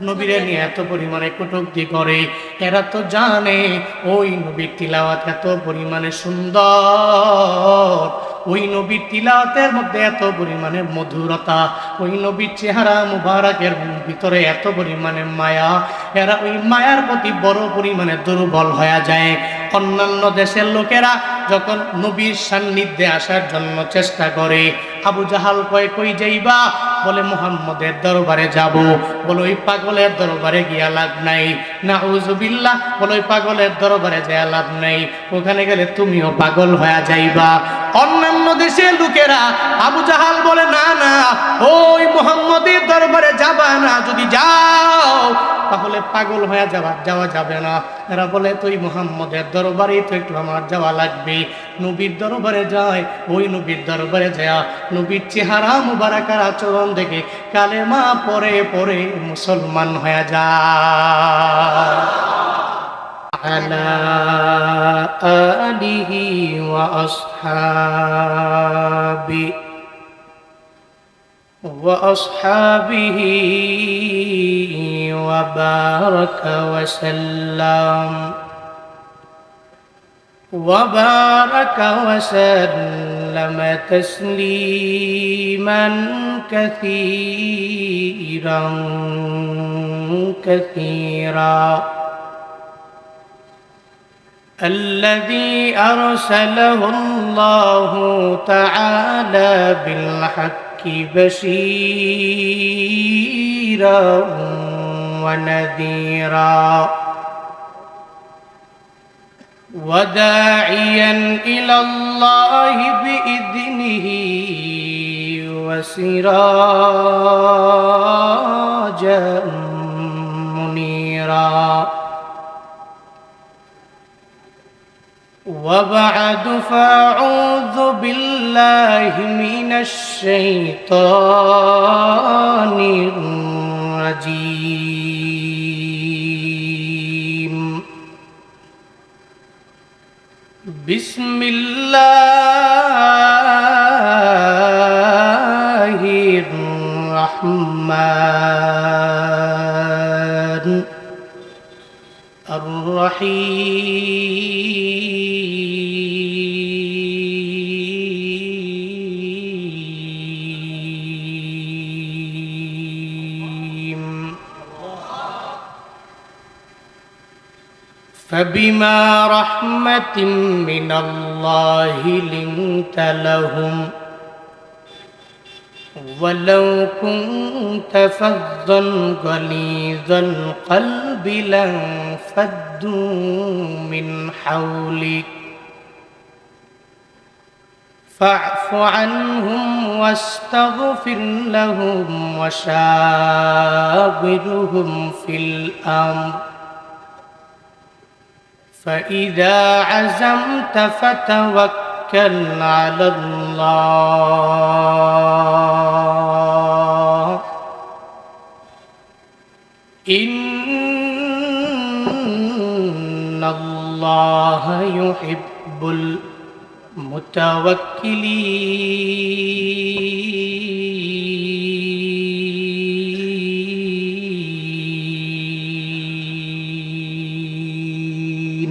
নবীরে নিয়ে এত পরিমাণে কটূক্তি করে, এরা তো জানে ওই নবীর তিলাওয়াত এত পরিমাণে সুন্দর, ওই নবীর তিলাওয়াতের মধ্যে এত পরিমাণে মধুরতা, ওই নবীর চেহারা মুবারকের ভিতরে এত পরিমাণে মায়া, এরা ওই মায়ার প্রতি বড় পরিমাণে দুর্বল হয়ে যায়। অন্যান্য দেশের লোকেরা যখন নবীর সান্নিধ্যে আসার জন্য চেষ্টা করে, আবু জাহাল কয় কই যাইবা? বলে মুহাম্মদের দরবারে যাব। বলে ওই পাগলের দরবারে গিয়া লাভ নাই। নাউজুবিল্লাহ, বলে ওই পাগলের দরবারে যাইয়া লাভ নাই, ওখানে গেলে তুমিও পাগল হয়ে যাইবা। অন্যান্য দেশের লোকেরা, আবু জাহাল বলে না না, ওই মুহাম্মদের দরবারে যাবা না, যদি যাও তাহলে পাগল হয়ে যাওয়া যাবে না। এরা বলে তুই মুহাম্মদের দরবারে তো একটু আমার যাওয়া লাগবে। নবীর দরবারে যায়, ওই নবীর দরবারে যায়, নবীর চেহারা মুবারাকার আচরণ দেখে কালেমা পরে পরে মুসলমান হয়ে যায়। আলা আলিহি ওয়া আসহাবি وأصحابه وبارك وسلم تسليما كثيرا الذي أرسله الله تعالى بالحق بشيرا ونذيرا وداعيا إلى الله بإذنه وسراجا منيرا وبعد فأعوذ بالله من الشيطان الرجيم بسم الله الرحمن الرحيم فبما رحمة من الله لنت لهم ولو كنت فظا غليظ القلب لانفضوا من حولك فاعف عنهم واستغفر لهم وشاورهم في الأمر فإذا عزمت فتوكل على الله إن الله يحب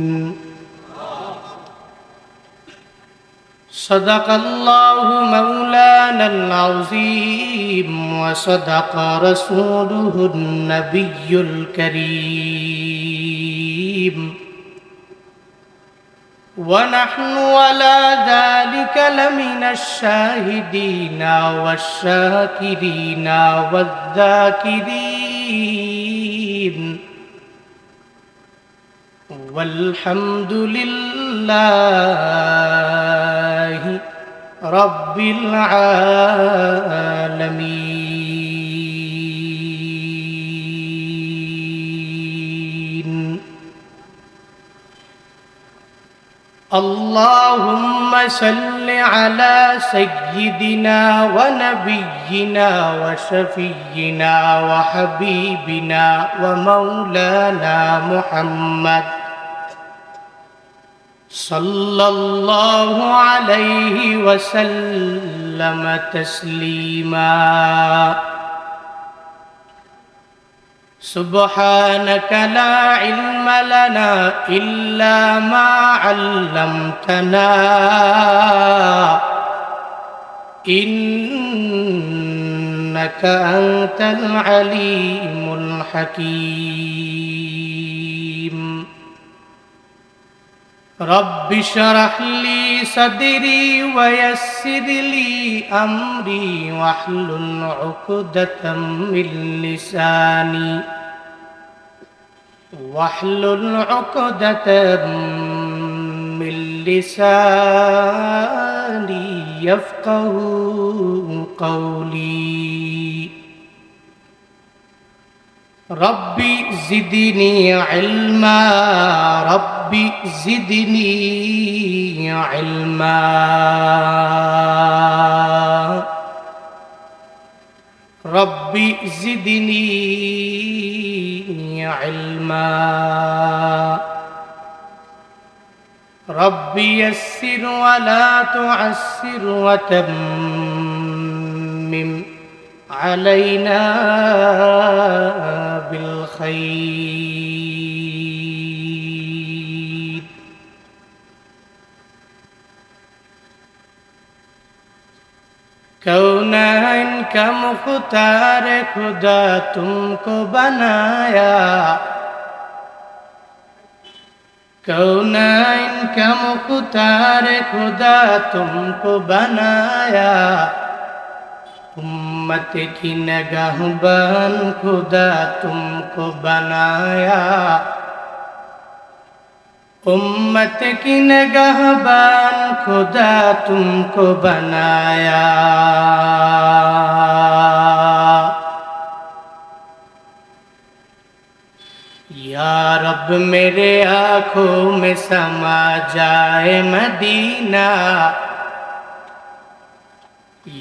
المتوكلين. صدق الله مولانا العظيم وصدق رسوله النبي الكريم ونحن على ذلك لمن الشاهدين والشاكرين والذاكرين والحمد لله رب العالمين. اللهم صل على سيدنا ونبينا وشفينا وحبيبنا ومولانا محمد صلى الله عليه وسلم تسليما. سبحانك لا علم لنا إلا ما علمتنا إنك أنت العليم الحكيم رب اشرح لي صدري ويسر لي أمري واحلل عقدة من لساني يفقهوا قولي ربي زدني علما ربي زدني علما ربي زدني علما ربي يسر ولا تعسر وتمم علينا بالخير कौनैन का मुख्तार खुदा तुमको बनाया कौनैन का मुख्तार खुदा तुमको बनाया उम्मत की नगहबान खुदा तुमको बनाया उम्मत की नगहबान खुदा तुमको बनाया या रब मेरे आँखों में समा जाए मदीना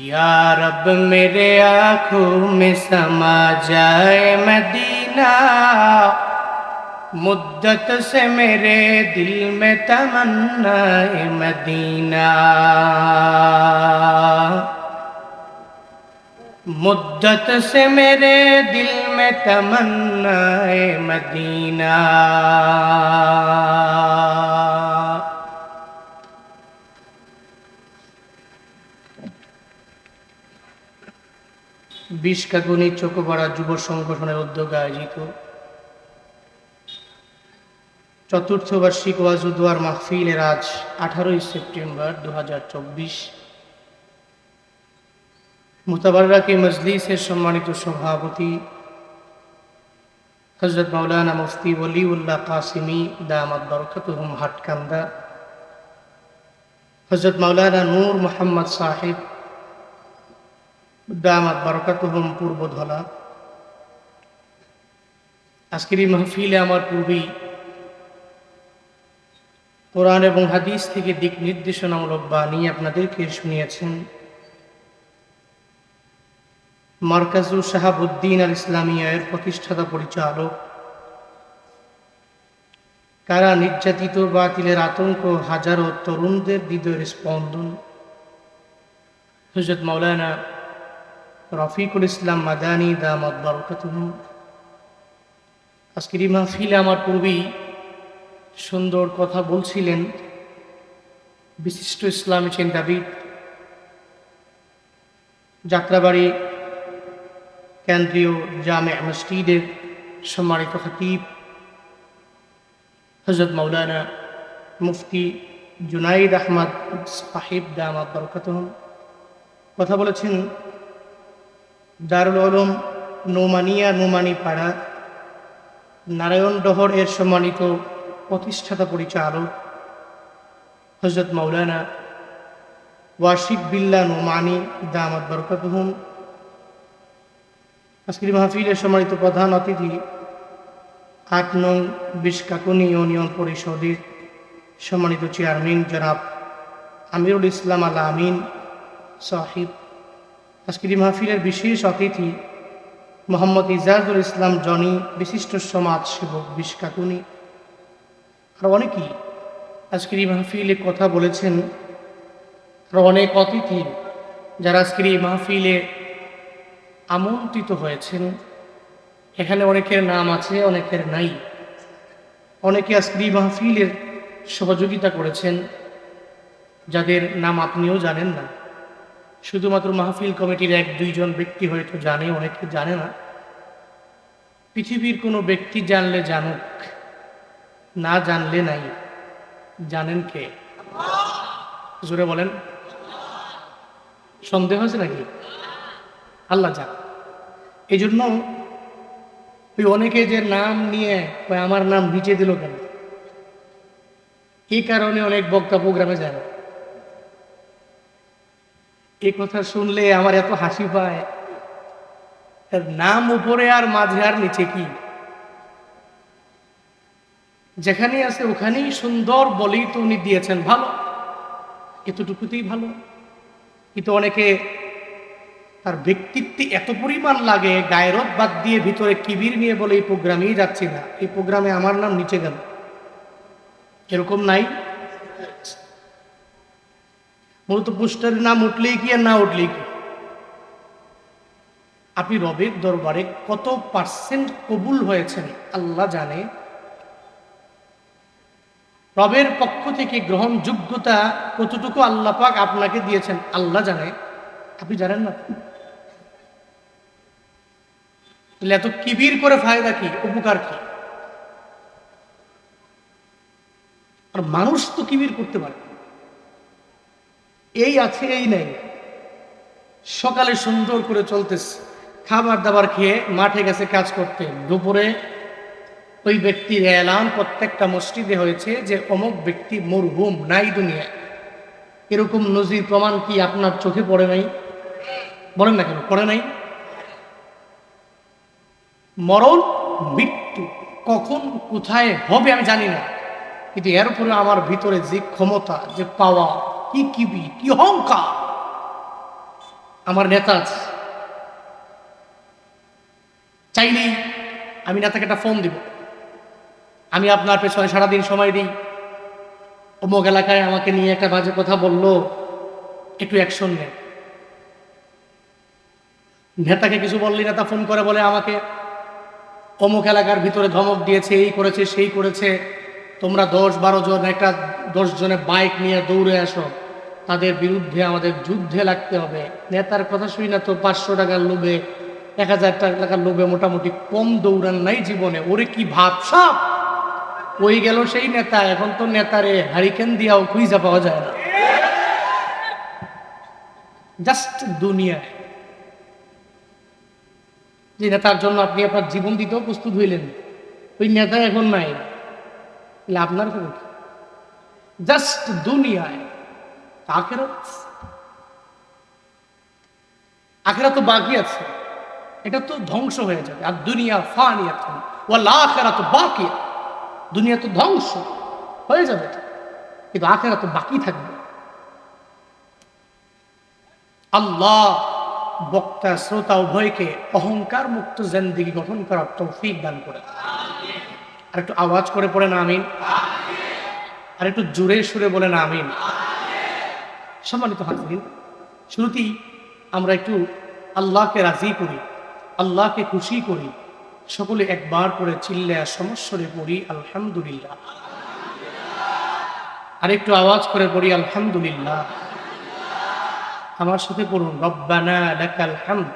या रब मेरे आँखों में समा जाए मदीना मुद्दत से मेरे दिल में तमन्ना मदीना मुद्दत से मेरे दिल में तमन्ना मदीना বিশকাগুনি চোখবড়া যুব সংগঠনের উদ্যোগে আয়োজিত চতুর্থ বার্ষিক ওয়াজ ও দোয়ার মাহফিলের আজ 18 সেপ্টেম্বর 2024 মুতাবাররাকে মজলিসের সম্মানিত সভাপতি হযরত মাওলানা মুফতি ওলিউল্লাহ কাসিমি দামাত বরকতুহুম হাটকান্দা হযরত মাওলানা নূর মোহাম্মদ সাহেব দামাত বরকতুহুম পূর্বধলা আজকের এই মাহফিলে আমার পূর্বেই কোরআন এবং হাদিস থেকে দিক নির্দেশনামূলক বাণী আপনাদেরকে শুনিয়েছেন মার্কাজু শাহাবুদ্দিন আল ইসলামিয়ার প্রতিষ্ঠাতা পরিচালক কারা নির্যাতিত বাতিলের আতঙ্ক হাজারো তরুণদের হৃদয়ের স্পন্দন হযরত মাওলানা রফিকুল ইসলাম মাদানী দামাত বরকতুহুম আজকের এই মাহফিলে আমার পূর্বেই সুন্দর কথা বলছিলেন বিশিষ্ট ইসলামী চিন্তাবিদ যাত্রাবাড়ি কেন্দ্রীয় জামে মসজিদের সম্মানিত খতিব হযরত মাওলানা মুফতি জুনাইদ আহমদ সাহিব দামাত বরকতুহুম কথা বলেছেন দারুল উলুম নোমানিয়া নোমানীপাড়া নারায়ণডহর এর সম্মানিত প্রতিষ্ঠাতা পরিচালক হযরত মাওলানা ওয়াশিক বিল্লাহ নোমানী দামাত বরকতুহুম আজকের মাহফিলের সম্মানিত প্রধান অতিথি 8 নং বিশকাকুনি ইউনিয়ন পরিষদের সম্মানিত চেয়ারম্যান জনাব আমিরুল ইসলাম আল আমিন সাহিব আজকের মাহফিলের বিশেষ অতিথি মোহাম্মদ ইজাজুল ইসলাম জনি বিশিষ্ট সমাজ সেবক বিশকাকুনি আর অনেকেই আজকের এই মাহফিলে কথা বলেছেন আর অনেক অতিথি যারা আজকের এই মাহফিলে আমন্ত্রিত হয়েছেন এখানে অনেকের নাম আছে, অনেকের নাই। অনেকে আজকে এই মাহফিলের সহযোগিতা করেছেন, যাদের নাম আপনিও জানেন না। শুধুমাত্র মাহফিল কমিটির 1-2 জন ব্যক্তি হয়তো জানে, অনেকে জানে না। পৃথিবীর কোনো ব্যক্তি জানলে জানুক, না জানলে নাই। জানেন কে? জোরে বলেন। সন্দেহ আছে নাকি? আল্লাহ জান। এই জন্য ওই অনেকে যে নাম নিয়ে আমার নাম নিচে দিল কেন, এই কারণে অনেক বক্তা প্রোগ্রামে যায় না। এই কথা শুনলে আমার এত হাসি পায়। এর নাম উপরে আর মাঝে আর নিচে কি? যেখানেই আছে ওখানেই সুন্দর বলেই তো উনি দিয়েছেন, ভালো, এতটুকুতেই ভালো। কিন্তু অনেকে তার ব্যক্তিত্বে এত পরিমাণ লাগে, গায়রত বাদ দিয়ে ভিতরে কিবির নিয়ে বলে এই প্রোগ্রামেই যাচ্ছি না, এই প্রোগ্রামে আমার নাম নিচে গেল। এরকম নাই? মূলত পোস্টারের নাম উঠলেই কি আর না উঠলেই কি? আপনি রবের দরবারে কত পার্সেন্ট কবুল হয়েছেন আল্লাহ জানে। রবের পক্ষ থেকে গ্রহণযোগ্যতা কতটুকু আল্লাহ পাক আপনাকে দিয়েছেন আল্লাহ জানে, আপনি জানেন না। তাহলে এত কিবির করে ফায়দা কি, উপকার কি? আর মানুষ তো কিবির করতে পারে, এই আছে এই নাই। সকালে সুন্দর করে চলতেছে, খাবার দাবার খেয়ে মাঠে গেছে কাজ করতে, দুপুরে ওই ব্যক্তির এলান প্রত্যেকটা মসজিদে হয়েছে যে অমুক ব্যক্তি মরহুম, নাই দুনিয়ায়। এরকম নজির প্রমাণ কি আপনার চোখে পড়ে নাই? বলেন না কেন পড়ে নাই? মরণ মৃত্যু কখন কোথায় হবে আমি জানি না, কিন্তু এর উপরে আমার ভিতরে যে ক্ষমতা, যে পাওয়া, কি কিবি, কি অহংকার। আমার নেতা আছে, চাইলেই আমি নেতাকে একটা ফোন দিব, আমি আপনার পেছনে সারাদিন সময় দিই, অমুক এলাকায় আমাকে নিয়ে একটা বাজে কথা বললো, একটু অ্যাকশন নেন। নেতাকে কিছু বললি, নেতা ফোন করে বলে আমাকে অমুক এলাকার ভিতরে ধমক দিয়েছে, এই করেছে সেই করেছে, তোমরা 10-12 জন একটা 10 জনে বাইক নিয়ে দৌড়ে আসো, তাদের বিরুদ্ধে আমাদের যুদ্ধে লাগতে হবে। নেতার কথা শুনি না তো 500 টাকার লোভে, 1000 টাকার লোভে মোটামুটি কম দৌড়ান নাই জীবনে। ওরে কি ভাবসাব, ওই গেল সেই নেতা। এখন তো নেতারে হারিকেন দিয়াও খুঁজা পাওয়া যায় না। জাস্ট দুনিয়ায় যে নেতার জন্য আপনি আপনার জীবন দিতেও প্রস্তুত হইলেন, ওই নেতা এখন নাই, তাহলে আপনার খবর কি? জাস্ট দুনিয়ায়। আখেরাত, আখেরাত তো বাকি আছে, এটা তো ধ্বংস হয়ে যাবে। আর দুনিয়া ফানিয়াতুন ওয়াল আখিরাত বাকিয়া, দুনিয়া তো ধ্বংস হয়ে যাবে, কিন্তু আখেরাত তো বাকি থাকবে। আল্লাহ বক্তা শ্রোতা উভয়কে অহংকার মুক্ত জিন্দেগি গঠন করার তৌফিক দান করে। আর একটু আওয়াজ করে পড়েন আমিন। আর একটু জোরে সুরে বলেন আমিন। সম্মানিত হাজিরিন, শুরুতেই আমরা একটু আল্লাহকে রাজি করি, আল্লাহকে খুশি করি। সকলে একবার করে চিল্লায়া সমস্বরে পড়ি আলহামদুলিল্লাহ। আর একটু আওয়াজ করে পড়ি আলহামদুলিল্লাহ। আমার সাথে পড়ুন রব্বানা লাকাল হামদ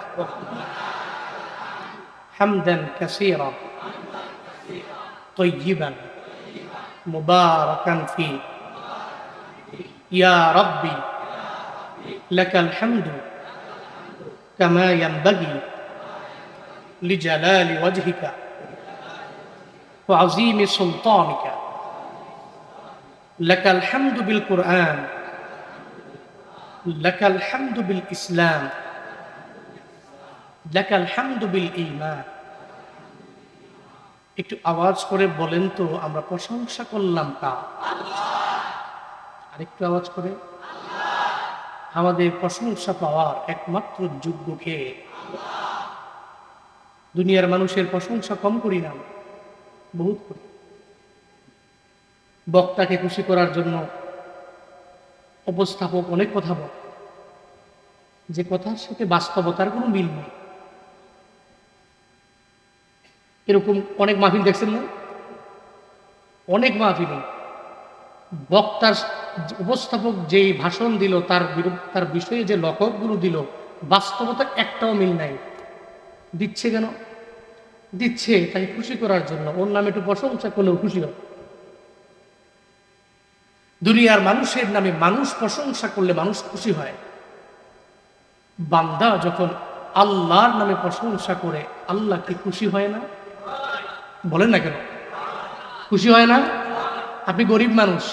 হামদান কাসীরা তাইয়িবান মুবারাকান ফি ইয়া রাব্বি লাকাল হামদু কামা ইয়ানবাগি লিজালালি ওয়াজহিকা ওয়া আযীমি সুলতানিকা লাকাল হামদু বিল কুরআন লাকাল হামদু বিল ইসলাম লাকাল হামদু বিল ঈমান। একটু আওয়াজ করে বলেন তো আমরা প্রশংসা করলাম কার? আরেকটু আওয়াজ করে। আমাদের প্রশংসা পাওয়ার একমাত্র যোগ্য কে? দুনিয়ার মানুষের প্রশংসা কম করি না, বহুত করি। বক্তাকে খুশি করার জন্য উপস্থাপক অনেক কথা বলে, যে কথার সাথে বাস্তবতার কোনো মিল নেই। এরকম অনেক মাহফিল দেখছেন না? অনেক মাহফিলে বক্তার উপস্থাপক যেই ভাষণ দিল তার বিষয়ে যে লকবগুলো দিল, বাস্তবতা একটাও মিল নাই। দিচ্ছে কেন? দিচ্ছে তাকে খুশি করার জন্য, ওর নামে একটু প্রশংসা করলেও খুশি হয়। দুনিয়ার মানুষের নামে মানুষ প্রশংসা করলে মানুষ খুশি হয়। বান্দা যখন আল্লাহর নামে প্রশংসা করে, আল্লাহ কি খুশি হয় না? বলেন না কেন খুশি হয় না? আপনি গরিব মানুষ,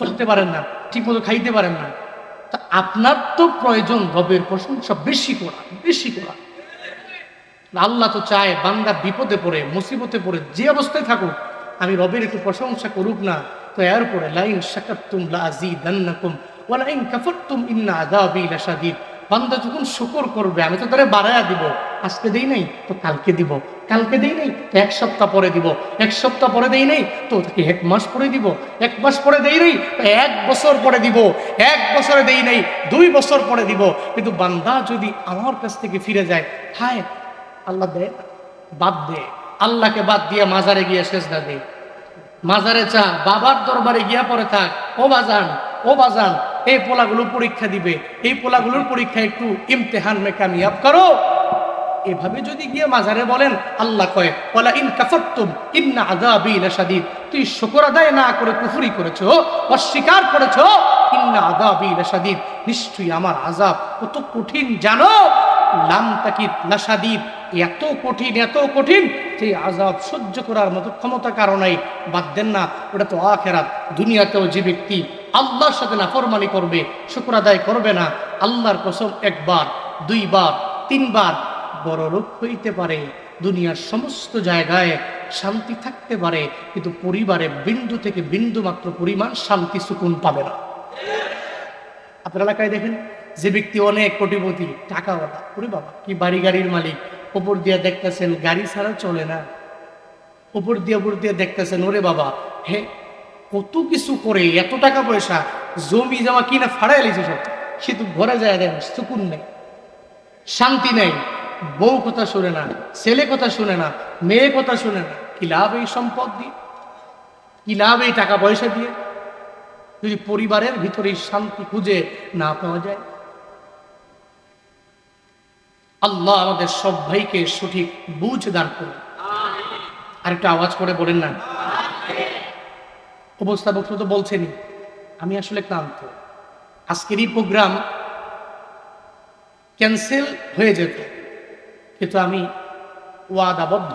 চলতে পারেন না, ঠিক মতো খাইতে পারেন না, তা আপনার তো প্রয়োজন রবের প্রশংসা বেশি করা, বেশি করা। আল্লাহ তো চায় বান্দা বিপদে পড়ে, মুসিবতে পড়ে, যে অবস্থায় থাকুক, আমি রবের একটু প্রশংসা করুক না। তো এরপরে লাইন শাকারতুম লাযীদান্নাকুম ওয়া লাইন কাফারতুম ইন্না আযাবী লাশাদীদ। বান্দা যখন শুকর করবে, আমি তো তারে বাড়ায়া দিব, আজকে দেই নাই তো কালকে দিব, কালকে দেই নাই তো এক সপ্তাহ পরে দিব, এক সপ্তাহ পরে দেই নাই তো তাকে এক মাস পরে দিব, এক মাস পরে দেই নাই তো এক বছর পরে দিব, এক বছরে দেই নাই 2 বছর পরে দিব। কিন্তু বান্দা যদি আমার কাছ থেকে ফিরে যায়, হায় আল্লাহ দে, বাদ দে, আল্লাহকে বাদ দিয়ে মাজারে গিয়ে সেজদা দে, মাজারে চা, বাবার দরবারে গিয়া পরে থাক। ও বাজান, ও বাজান, এই পোলাগুলো পরীক্ষা দিবে, এই পোলাগুলোর পরীক্ষা একটু ইমতেহান মে কামিয়াব করো। এভাবে যদি গিয়ে মাজারে বলেন, আল্লাহ কয় ওয়ালা ইন কাফারতুম ইন্না আযাবী লাশাদীদ, তুই শুকর আদায় না করে কুফরি করেছো, অস্বীকার করেছো, ইন্না আযাবী লাশাদীদ, নিশ্চয়ই আমার আযাব কত কঠিন জানো। লাম তাকিদ লাশাদীদ, এত কঠিন, এত কঠিন যে আযাব সহ্য করার মতো ক্ষমতা কারো নাই। বাদ দেন না, ওটা তো আখিরাত। দুনিয়াতেও যে ব্যক্তি আল্লাহর সাথে নাফরমানি করবে, শুকর আদায় করবে না, আল্লাহর কসম, একবার, 2 বার, 3 বার বড় লোক হইতে পারে, দুনিয়ার সমস্ত জায়গায় শান্তি থাকতে পারে, কিন্তু পরিবারে বিন্দু থেকে বিন্দু মাত্র পরিমাণ শান্তি সুকুন পাবে না। আপনার এলাকায় দেখেন, যে ব্যক্তি অনেক কোটিপতি, টাকাওয়ালা, ওরে বাবা কি বাড়ি গাড়ির মালিক, উপর দিয়ে দেখতেছেন গাড়ি ছাড়া চলে না, উপর দিয়ে দেখতেছেন ওরে বাবা হে কত কিছু করে, এত টাকা পয়সা, জমি জমা কিনা ফাড়াই লিছে সব, কিন্তু ঘরে যায় দেন সুকুন নেই, শান্তি নেই। বউ কথা শুনে না, ছেলে কথা শুনে না, মেয়ে কথা শুনে না। কি লাভ এই সম্পদ দিয়ে? কি লাভ এই টাকা পয়সা দিয়ে, যদি পরিবারের ভিতরে শান্তি খুঁজে না পাওয়া যায়? আল্লাহ আমাদের সব ভাইকে সঠিক বুঝ দান করুন। আরেকটা আওয়াজ করে বলেন না। উপস্থাপক তো বলছেনই, আমি আসলে ক্লান্ত। আজকের এই প্রোগ্রাম ক্যান্সেল হয়ে যেত, কিন্তু আমি ওয়াদাবদ্ধ।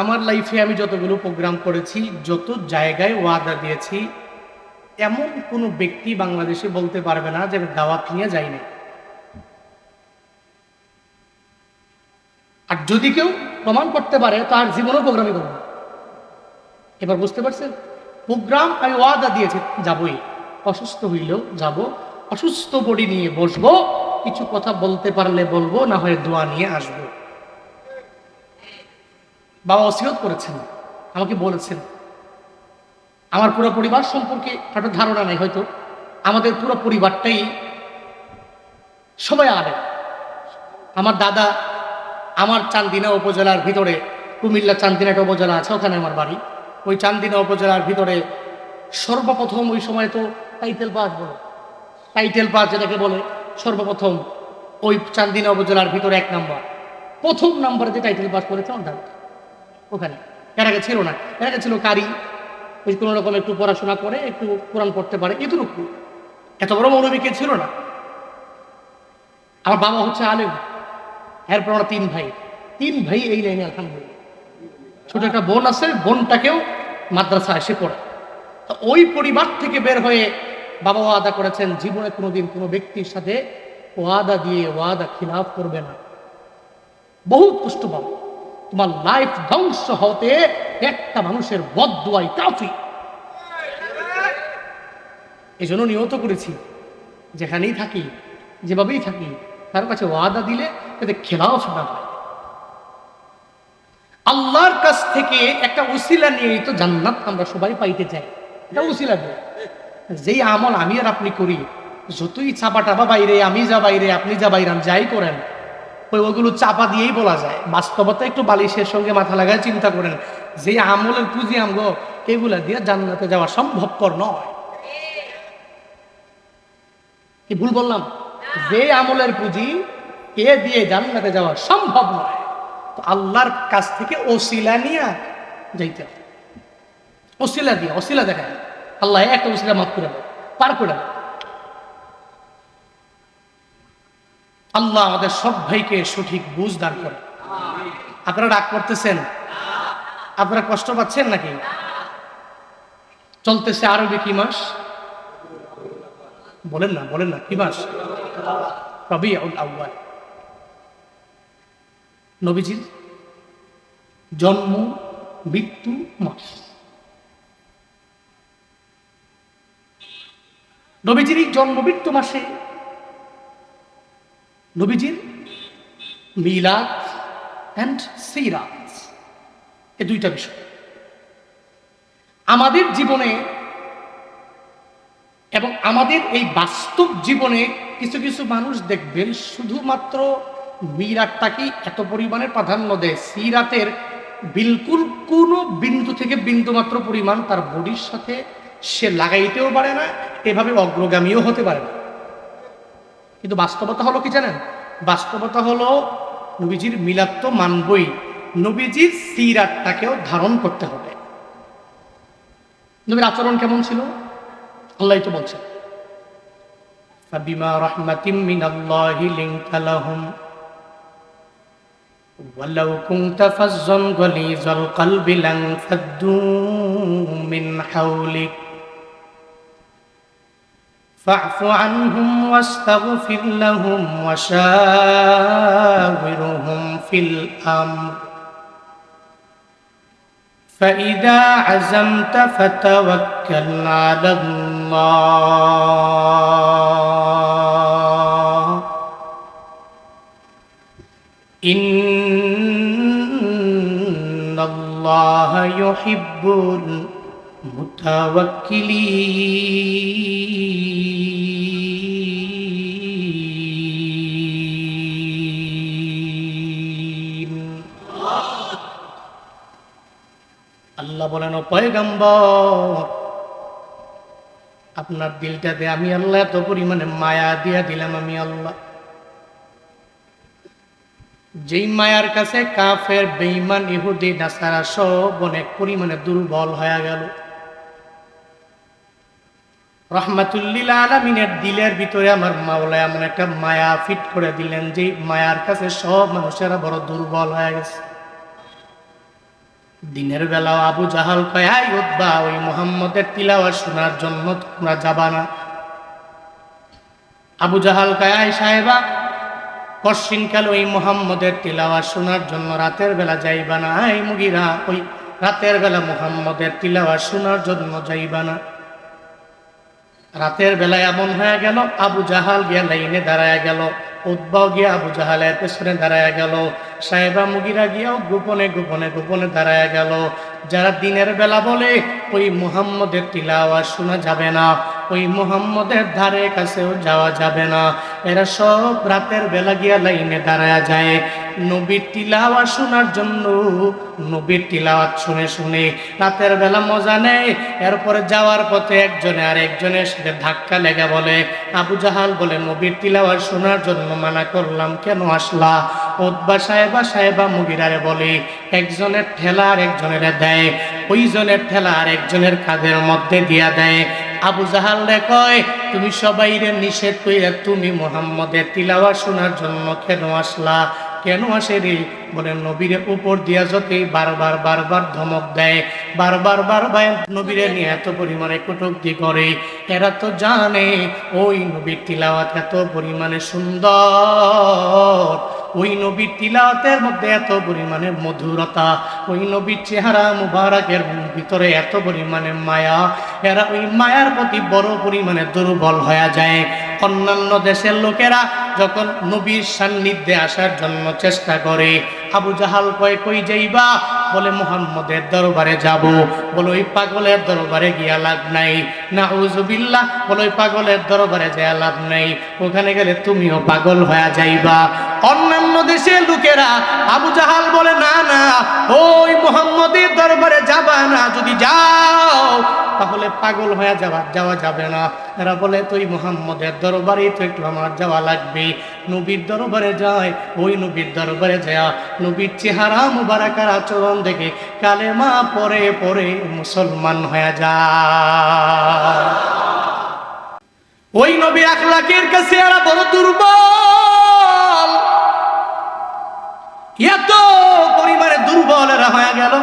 আমার লাইফে আমি যতগুলো প্রোগ্রাম করেছি, যত জায়গায় ওয়াদা দিয়েছি, এমন কোনো ব্যক্তি বাংলাদেশে বলতে পারবে না যে আমি দাওয়াত নিয়ে যাইনি। আর যদি কেউ প্রমাণ করতে পারে, তার জীবনেও প্রোগ্রামই করবে। এবার বুঝতে পারছেন, প্রোগ্রাম আমি ওয়াদা দিয়েছি, যাবই, অসুস্থ হইলেও যাব, অসুস্থ বডি নিয়ে বসবো, কিছু কথা বলতে পারলে বলবো, না হয় দোয়া নিয়ে আসবো। বাবা ওসিয়ত করেছেন, আমাকে বলেছেন। আমার পুরো পরিবার সম্পর্কে একটা ধারণা নাই, হয়তো আমাদের পুরো পরিবারটাই সবাই আলেম। আমার দাদা, আমার চান্দিনা উপজেলার ভিতরে, কুমিল্লা চান্দিনা একটা উপজেলা আছে, ওখানে আমার বাড়ি। ওই চান্দিনা উপজেলার ভিতরে সর্বপ্রথম, ওই সময় তো টাইটেল পাস বলে, টাইটেল পাস যেটাকে বলে, সর্বপ্রথম ওই চান্দিনা উপজেলার ভিতরে 1 নম্বর, প্রথম নম্বরে যে টাইটেল পাস করেছে আমার দাদা ওখানে। এর আগে ছিল না, এর আগে ছিল কারি, ওই কোনো রকম একটু পড়াশোনা করে, একটু কোরআন পড়তে পারে, এতটুকু, এত বড় মৌলবী কে ছিল না। আমার বাবা হচ্ছে আলেম। এরপর আমরা 3 ভাই, 3 ভাই এই লাইনে আলহামদুলিল্লাহ। ছোট একটা বোন আছে, বোনটাকেও মাদ্রাসা এসে পড়ে। তো ওই পরিবার থেকে বের হয়ে বাবা ওয়াদা করেছেন, জীবনে কোনোদিন কোনো ব্যক্তির সাথে ওয়াদা দিয়ে ওয়াদা খিলাফ করবে না। বহুত কষ্ট পাবো, তোমার লাইফ ধ্বংস হতে একটা মানুষের বদদুয়াই কাফি। এই জন্য নিয়ত করেছি, যেখানেই থাকি, যেভাবেই থাকি, তার কাছে ওয়াদা দিলে যাতে খেলাফ না হয়। আল্লাহর কাছ থেকে একটা উসিলা নিয়েই তো জান্নাত আমরা সবাই পাইতে চাই। এটা উসিলা দেয়, যেই আমল আমি আর আপনি করি, যতই চাপা টাপা বাইরে, আমি যা বাইরে, আপনি যা বাইরে, যাই করেন, ওইগুলো চাপা দিয়েই বলা যায়। বাস্তবতা একটু বালিশের সঙ্গে মাথা লাগায় চিন্তা করেন, যে আমলের পুঁজি আমগো এগুলা দিয়ে জান্নাতে যাওয়া সম্ভবপর নয়। কি ভুল বললাম? যে আমলের পুঁজি এ দিয়ে জান্নাতে যাওয়া সম্ভব নয়। তো আল্লাহর কাছ থেকে ওসিলা নিয়ে যাইতে হবে। ওসিলা দিয়ে, ওসিলা দেখায় আল্লাহ একটা ওসিলা মাফ করে দেয়, পার করে দেয়। আল্লাহ আমাদের সব ভাইকে সঠিক বুঝ দান করে। আপনারা রাগ করতেছেন? আপনারা কষ্ট পাচ্ছেন নাকি? চলতেছে আরবি কি মাস? বলেন না, বলেন না, কি মাস? রবিউল আউয়াল। নবীজির জন্ম মৃত্যু মাস। নবীজির জন্ম মৃত্যু মাসে নবীজির মিলাদ এন্ড সিরাত, এ দুইটা বিষয় আমাদের জীবনে এবং আমাদের এই বাস্তব জীবনে কিছু কিছু মানুষ দেখবেন শুধুমাত্র মিলাদটাকে এত পরিমাণে প্রাধান্য দেয়, সিরাতের বিলকুল কোনো বিন্দু থেকে বিন্দু মাত্র পরিমাণ তার বডির সাথে সে লাগাইতেও পারে না, এভাবে অগ্রগামীও হতে পারে না। কিন্তু বাস্তবতা হলো কি জানেন? বাস্তবতা হলো নবীজির মিলাদ তো মানবই, নবীজির সিরাতটাকেও ধারণ করতে হবে। নবীর আচরণ কেমন ছিল আল্লাহই তো বলছেন, ফাবিমা রাহমাতিম মিনাল্লাহি লিনতা লাহুম ওয়ালাউ কুনতা ফাজ্জান গালিজাল কলবি লানফাদ্দু মিন হাওলিক ফা'ফু আনহুম ওয়াস্তাগফির লাহুম ওয়াশাওিরহুম ফিল আমর فإذا عزمت فتوكل على الله إن الله يحب المتوكلين। আল্লাহ বলেন, ও পয়গম্বর, আপনার দিলটাতে আমি আল্লাহ এত পরিমাণে মায়া দিয়া দিলাম। আমি আল্লাহ যেই মায়ার কাছে কাফের, বেঈমান, ইহুদি, নাসারা সব অনেক পরিমাণে দুর্বল হয়ে গেল। রহমাতুল্লিল আলামিনের দিলের ভিতরে আমার মাওলা এমন একটা মায়া ফিট করে দিলেন, যে মায়ার কাছে সব মানুষেরা বড় দুর্বল হয়ে গেছে। দিনের বেলাও আবু জাহাল কয়, আই উতবা, ওই মুহাম্মদের তিলাওয়াত শোনার জন্য তোমরা যাবা না? আবু জাহাল কয়, আই সাহেবা, কশিনকাল ওই মুহাম্মদের তিলাওয়াত শোনার জন্য রাতের বেলা যাইবা না? আই মুগিরা, ওই রাতের বেলা মুহাম্মদের তিলাওয়াত শোনার জন্য যাইবা না? রাতের বেলা এমন হয়ে গেল, আবু জাহাল গিয়া লাইনে দাঁড়ায় গেল, উতবাও গিয়া আবু জাহালের পেছনে দাঁড়ায় গেল, সাহেবা মুগিরা গিয়াও গোপনে গোপনে গোপনে দাঁড়ায় গেল। যারা দিনের বেলা বলে ওই মুহাম্মদের তিলাওয়াত শোনা যাবে না, ওই মুহাম্মদের ধারে কাছেও যাওয়া যাবে না, এরা সব রাতের বেলা গিয়া লাইনে দাঁড়ায় যায় নবীর তিলাওয়াত শোনার জন্য। নবীর তিলাওয়াত শুনে শুনে রাতের বেলা মজা নেয়। এরপরে যাওয়ার পথে একজনে আর একজনের সাথে ধাক্কা লেগে বলে, আবু জাহাল বলে, নবীর তিলাওয়াত শোনার জন্য মানা করলাম, কেন আসলা? উতবা সাহেবা মুগিরারে বলে, একজনের ঠেলা আর একজনের দেয়, ওইজনের ঠেলা আর একজনের কাঁধের মধ্যে দিয়া দেয়। আবু জাহাল রে কয়, তুমি সবাইরে নিষেধ কইরা তুমি মুহাম্মদের তিলাওয়াত শোনার জন্য কেন আসলা? কেন আসে রে? বলে, নবীরে উপর দিয়া যতই বারবার ধমক দেয়, বারবার নবীরে নিয়ে এত পরিমাণে কটূক্তি করে, এরা তো জানে ওই নবীর তিলাওয়াত এত পরিমাণে সুন্দর, ওই নবীর তিলাওয়াতের মধ্যে এত পরিমাণে মধুরতা, ওই নবীর চেহারা মুবারকের ভিতরে এত পরিমাণে মায়া, এরা ওই মায়ার প্রতি বড় পরিমাণে দুর্বল হয়ে যায়। অন্যান্য দেশের লোকেরা যখন নবীর সান্নিধ্যে আসার জন্য চেষ্টা করে, আবু জাহাল কয়, কই যাইবা? বলে, মুহাম্মদের দরবারে যাব। বলে, ওই পাগলের দরবারে গিয়া লাভ নাই। নাউযুবিল্লাহ, বলে, ওই পাগলের দরবারে যাওয়া লাভ নাই, ওখানে গেলে তুমিও পাগল হয়ে যাইবা। অন্যান্য দেশের লোকেরা আবু জাহাল বলে না না, ওই মুহাম্মদের দরবারে যাবা না, যদি যাও তাহলে পাগল হয়ে যাওয়া যাবে না। এরা বলে তুই মুহাম্মদের দরবারে তো একটু আমার যাওয়া লাগবে। নবীর দরবারে যায়, ওই নবীর দরবারে যায় নবীর চেহারা মুবারাকার আচরণ দেখে কালেমা পরে পরে মুসলমান হয়ে যায়। ওই নবীর আখলাকের কাছে এরা বড় দুর্বল, এত পরিমাণে দুর্বল এরা হয়ে গেল।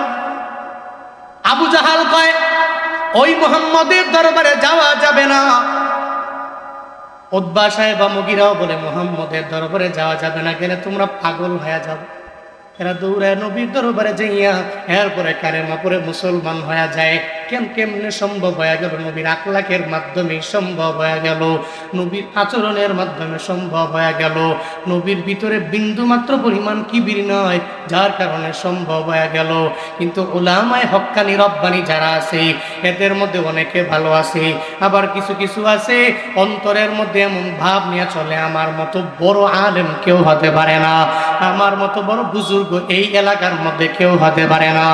আবু জাহাল কয় ওই মুহাম্মদের দরবারে যাওয়া যাবে না। উতবা সাহেব বা মুগিরাও বলে মুহাম্মদের দরবারে যাওয়া যাবে না, গেলে তোমরা পাগল হয়ে যাবে। এরা দৌড়ায় নবীর দরবারে যাইয়া এরপরে কালেমা পড়ে মুসলমান হয়ে যায়। কেমনে সম্ভব হয়ে গেল? নবীর আখলাকের মাধ্যমে সম্ভব হয়ে গেল, নবীর আচরণের মাধ্যমে সম্ভব হয়ে গেল। নবীর ভিতরে বিন্দু মাত্র পরিমাণ কিবির নয়, যার কারণে সম্ভব হয়ে গেল। কিন্তু উলামায়ে হক্কানি রব্বানি যারা আছে এদের মধ্যে অনেকে ভালো আছে, আবার কিছু কিছু আছে অন্তরের মধ্যে এমন ভাব নিয়ে চলে আমার মতো বড় আলেম কেউ হতে পারে না, আমার মতো বড় বুজুর্গ এই এলাকার মধ্যে কেউ হতে পারে না,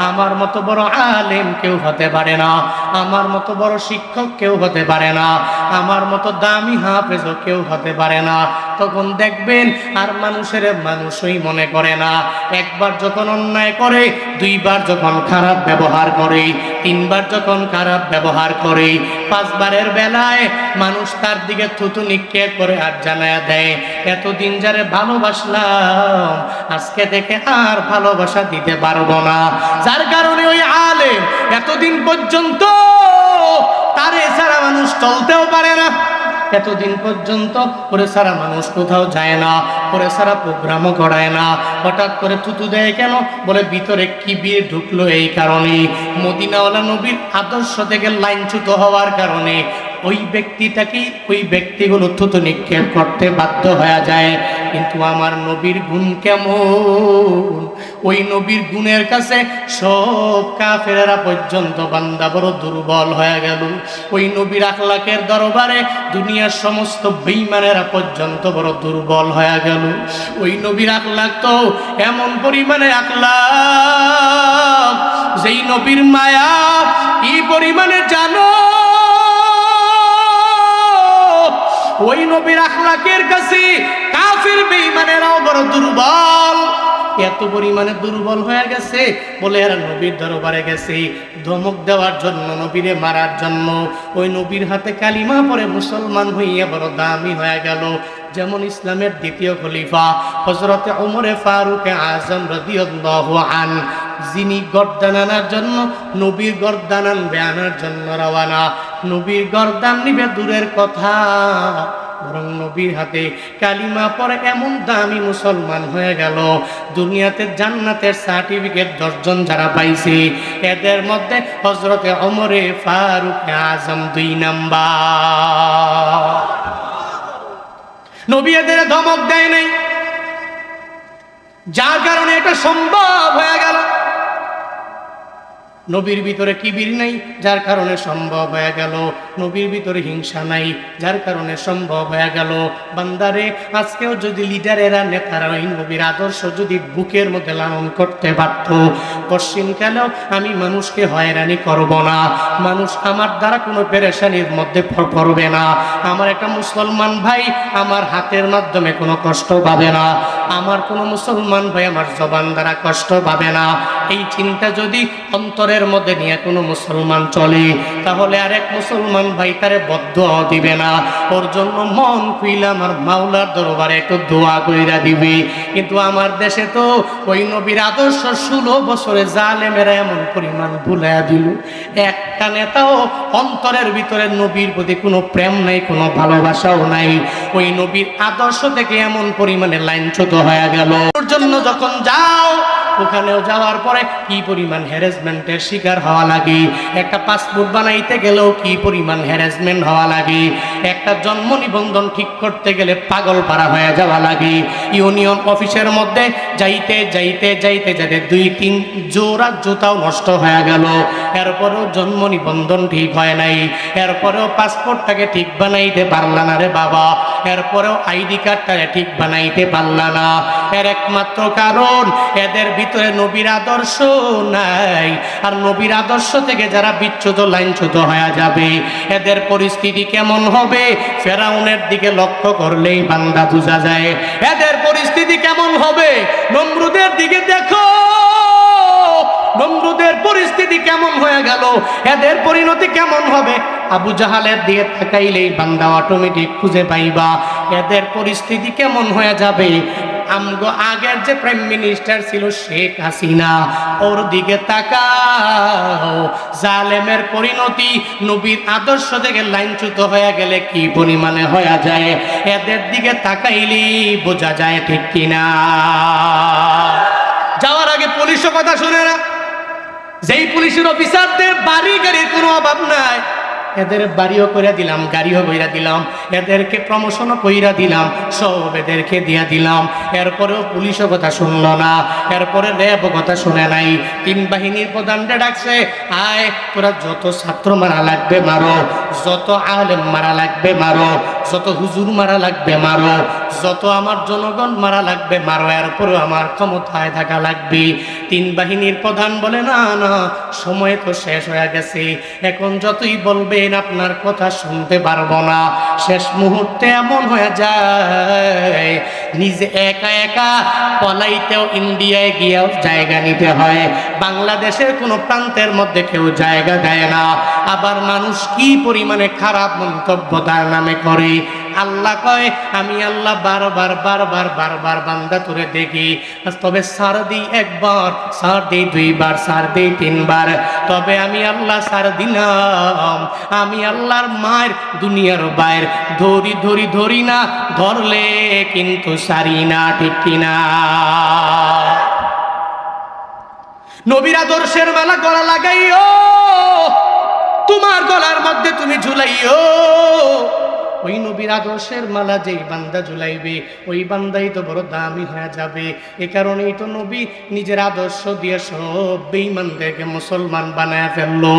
আমার মতো বড় আলেম কেউ হতে পারে না, আমার মতো বড় শিক্ষক কেউ হতে পারে না, আমার মতো দামি হাফেজ কেউ হতে পারে না। তখন দেখবেন আর মানুষের মানুষই মনে করে না। একবার যখন অন্যায় করে, দুইবার যখন খারাপ ব্যবহার করে, তিনবার যখন খারাপ ব্যবহার করে, পাঁচবারের বেলায় মানুষ তার দিকে থুতু নিক্ষেপ করে আর জানায়া দেয় এতদিন যারে ভালোবাসলাম আজকে দেখে আর ভালোবাসা দিতে পারবো না। যার কারণে ওই আলেম এতদিন পর্যন্ত তারে ছাড়া মানুষ চলতেও পারে না, এতদিন পর্যন্ত ওরে ছাড়া মানুষ কোথাও যায় না, ওরে ছাড়া প্রোগ্রামও করায় না। হঠাৎ করে থুতু দেয় কেন? বলে ভিতরে কি বিয়ে ঢুকলো এই কারণে। মদিনাওয়ালা নবীর আদর্শ থেকে লাইনচ্যুত হওয়ার কারণে ওই ব্যক্তিটাকেই ওই ব্যক্তিগুলো থুতু নিক্ষেপ করতে বাধ্য হয়ে যায়। কিন্তু আমার নবীর গুণ কেমন? ওই নবীর গুণের কাছে সব কাফেরেরা পর্যন্ত বান্দা বড় দুর্বল হয়ে গেল। ওই নবীর আখলাকের দরবারে দুনিয়ার সমস্ত বেঈমানেরা পর্যন্ত বড় দুর্বল হয়ে গেল। ওই নবীর আখলাক তো এমন পরিমাণে আখলাক, যেই নবীর মায়া কি পরিমাণে জানো? ওই নবীর আখলাকের কাছে কাফির বেঈমানেরাও বড় দুর্বল, এত পরিমাণে দুর্বল হয়ে গেছে। বলে এরা নবীর দরবারে গেছে ধমক দেওয়ার জন্য, নবীরে মারার জন্য। ওই নবীর হাতে কালিমা পড়ে মুসলমান হইয়া বড় দামি হয়ে গেল। যেমন ইসলামের দ্বিতীয় খলিফা হযরতে ওমরে ফারুক আযম রাদিয়াল্লাহু আনহু, যিনি গর্দান আনার জন্য, নবীর গর্দান আনবে আনার জন্য রওয়ানা। নবীর গর্দান নিবে দূরের কথা, বরং নবীর হাতে কালিমা পড়ে এমন দামি মুসলমান হয়ে গেল। দুনিয়াতে জান্নাতের সার্টিফিকেট 10 জন যারা পাইছে এদের মধ্যে হযরতে ওমরে ফারুক আযম 2 নাম্বার। নবী এদের ধমক দেয় নাই, যার কারণে এটা সম্ভব হয়ে গেল। নবীর ভিতরে কিবির নাই, যার কারণে সম্ভব হয়ে গেল। নবীর ভিতরে হিংসা নাই, যার কারণে সম্ভব হয়ে গেল। বান্দারে আজকেও যদি লিডারেরা, নেতারা ওই নবীর আদর্শ যদি বুকের মধ্যে লালন করতে পারত, পশ্চিমকালেও আমি মানুষকে হয়রানি করব না, মানুষ আমার দ্বারা কোনো পেরেশানির মধ্যে পড়বে না, আমার একটা মুসলমান ভাই আমার হাতের মাধ্যমে কোনো কষ্ট পাবে না, আমার কোনো মুসলমান ভাই আমার জবান দ্বারা কষ্ট পাবে না। এই চিন্তা যদি অন্তরের মধ্যে নিয়ে কোনো মুসলমান চলে, তাহলে আরেক মুসলমান ভাই তারে বদদোয়া দিবে না, ওর জন্য মন খুইলা আমার মাওলার দরবারে একটু দোয়া কইরা দিবে। কিন্তু আমার দেশে তো ওই নবীর আদর্শ 16 বছরে জালেমেরা এমন পরিমাণ ভুলাইয়া দিল, একটা নেতাও অন্তরের ভিতরে নবীর প্রতি কোনো প্রেম নাই, কোনো ভালোবাসাও নাই। ওই নবীর আদর্শ থেকে এমন পরিমাণে লাইনচ্যুত হয়ে গেল। ওর জন্য যখন যাও, ওখানেও যাওয়ার পরে কি পরিমাণ হ্যারাসমেন্টের শিকার হওয়া লাগে, একটা পাসপোর্ট বানাইতে গেলেও কি পরিমাণ হ্যারাসমেন্ট হওয়া লাগে, একটা জন্ম নিবন্ধন ঠিক করতে গেলে পাগল পারা হয়ে যাওয়া লাগে। ইউনিয়ন অফিসের মধ্যে যাইতে যাইতে যাইতে যাইতে 2-3 জোড়া জুতাও নষ্ট হয়ে গেল, এরপরেও জন্ম নিবন্ধন ঠিক হয় নাই, এরপরেও পাসপোর্টটাকে ঠিক বানাইতে পারলা না রে বাবা, এরপরেও আইডি কার্ডটাকে ঠিক বানাইতে পারলা না। এর একমাত্র কারণ এদের ভিতরে নবীর আদর্শ নাই। আর নবীর আদর্শ থেকে যারা বিচ্যুত লাইনচ্যুত হয়ে যাবে, এদের পরিস্থিতি কেমন হবে ফেরাউনের দিকে লক্ষ্য করলেই বান্দা বোঝা যায়। এদের পরিস্থিতি কেমন হবে নমরুদের দিকে দেখো, নমরুদের পরিস্থিতি কেমন হয়ে গেল, এদের পরিণতি কেমন হবে আবু জাহালের দিকে তাকাইলেই বান্দা অটোমেটিক খুঁজে পাইবা এদের পরিস্থিতি কেমন হয়ে যাবে। আমগো আগের যে প্রাইম মিনিস্টার ছিল শেখ হাসিনা, ওর দিকে তাকাও, জালেমের পরিণতি নবীর আদর্শ থেকে লাইনচ্যুত হয়ে গেলে কি পরিমাণে হয়ে যায়, এদের দিকে তাকাইলেই বোঝা যায়, ঠিক কিনা? যাওয়ার আগে পুলিশের কথা শুনে না, যেই পুলিশের অফিসারদের বাড়ি গাড়ির কোনো অভাব নাই, এদের বাড়িও করে দিলাম, গাড়িও কইরা দিলাম, এদেরকে প্রমোশনও কইরা দিলাম, সব এদেরকে দিয়া দিলাম, এরপরেও পুলিশও কথা শুনলো না, এরপরে র্যাব কথা শুনে নাই। 3 বাহিনীর প্রধানটা ডাকছে, আয় তোরা যত ছাত্র মারা লাগবে মারো, যত আলেম মারা লাগবে মারো, যত হুজুর মারা লাগবে মারো, যত আমার জনগণ মারা লাগবে মারো, এরপরেও আমার ক্ষমতায় থাকা লাগবে। 3 বাহিনীর প্রধান বলে, না না, সময় তো শেষ হয়ে গেছে, এখন যতই বলবেন আপনার কথা শুনতে পারবো না। শেষ মুহূর্তে এমন হয়ে যায় নিজে একা একা পলাইতেও ইন্ডিয়ায় গিয়েও জায়গা নিতে হয়, বাংলাদেশের কোনো প্রান্তের মধ্যে কেউ জায়গা দেয় না। আবার মানুষ কি পরিমাণে খারাপ মন্তব্য তার নামে করে। আল্লাহ কয়, আমি আল্লাহ বারবার বারবার বারবার বান্দা তোরে দেখি, তবে সার দিই একবার, সার দিই 2 বার, সার দিই 3 বার, তবে আমি আল্লাহ সার দিলাম। আমি আল্লাহর মায়ের দুনিয়ার বাইর ধরি ধরি ধরি না, ধরলে কিন্তু সারি না, ঠিক কিনা? নবীর আদর্শের মালা গলা লাগাইও, তোমার গলার মধ্যে তুমি ঝুলাইও। ওই নবীর আদর্শের মালা যেই বান্দা ঝুলাইবে, ওই বান্দাই তো বড় দামি হয়ে যাবে। এ কারণেই তো নবী নিজের আদর্শ দিয়ে সব বেঈমানদেরকে মুসলমান বানায় ফেললো,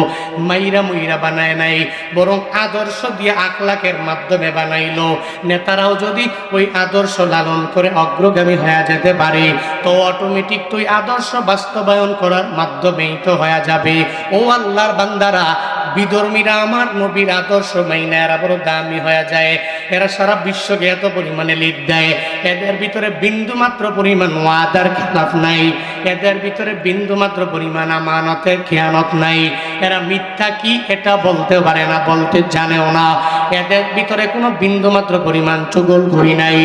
মাইরা মুইরা বানায় নাই, বরং আদর্শ দিয়ে আখলাকের মাধ্যমে বানাইলো। নেতারাও যদি ওই আদর্শ লালন করে অগ্রগামী হয়ে যেতে পারে, তো অটোমেটিক তো আদর্শ বাস্তবায়ন করার মাধ্যমেই তো হয়ে যাবে। ও আল্লাহর বান্দারা, বিধর্মীরা আমার নবীর আদর্শ মাইনা এরা বড় দামি হয়ে যায়। এরা সারা বিশ্বকে এত পরিমাণে লিড দেয়, এদের ভিতরে বিন্দু মাত্র পরিমাণ ওয়াদার খেলাফ নাই, এদের ভিতরে বিন্দু মাত্র পরিমাণ আমানতের খেয়ানত নাই। এরা মিথ্যা কি এটা বলতে পারে না, বলতে জানেও না। এদের ভিতরে কোনো বিন্দু মাত্র পরিমাণ চুগলখড়ি নাই।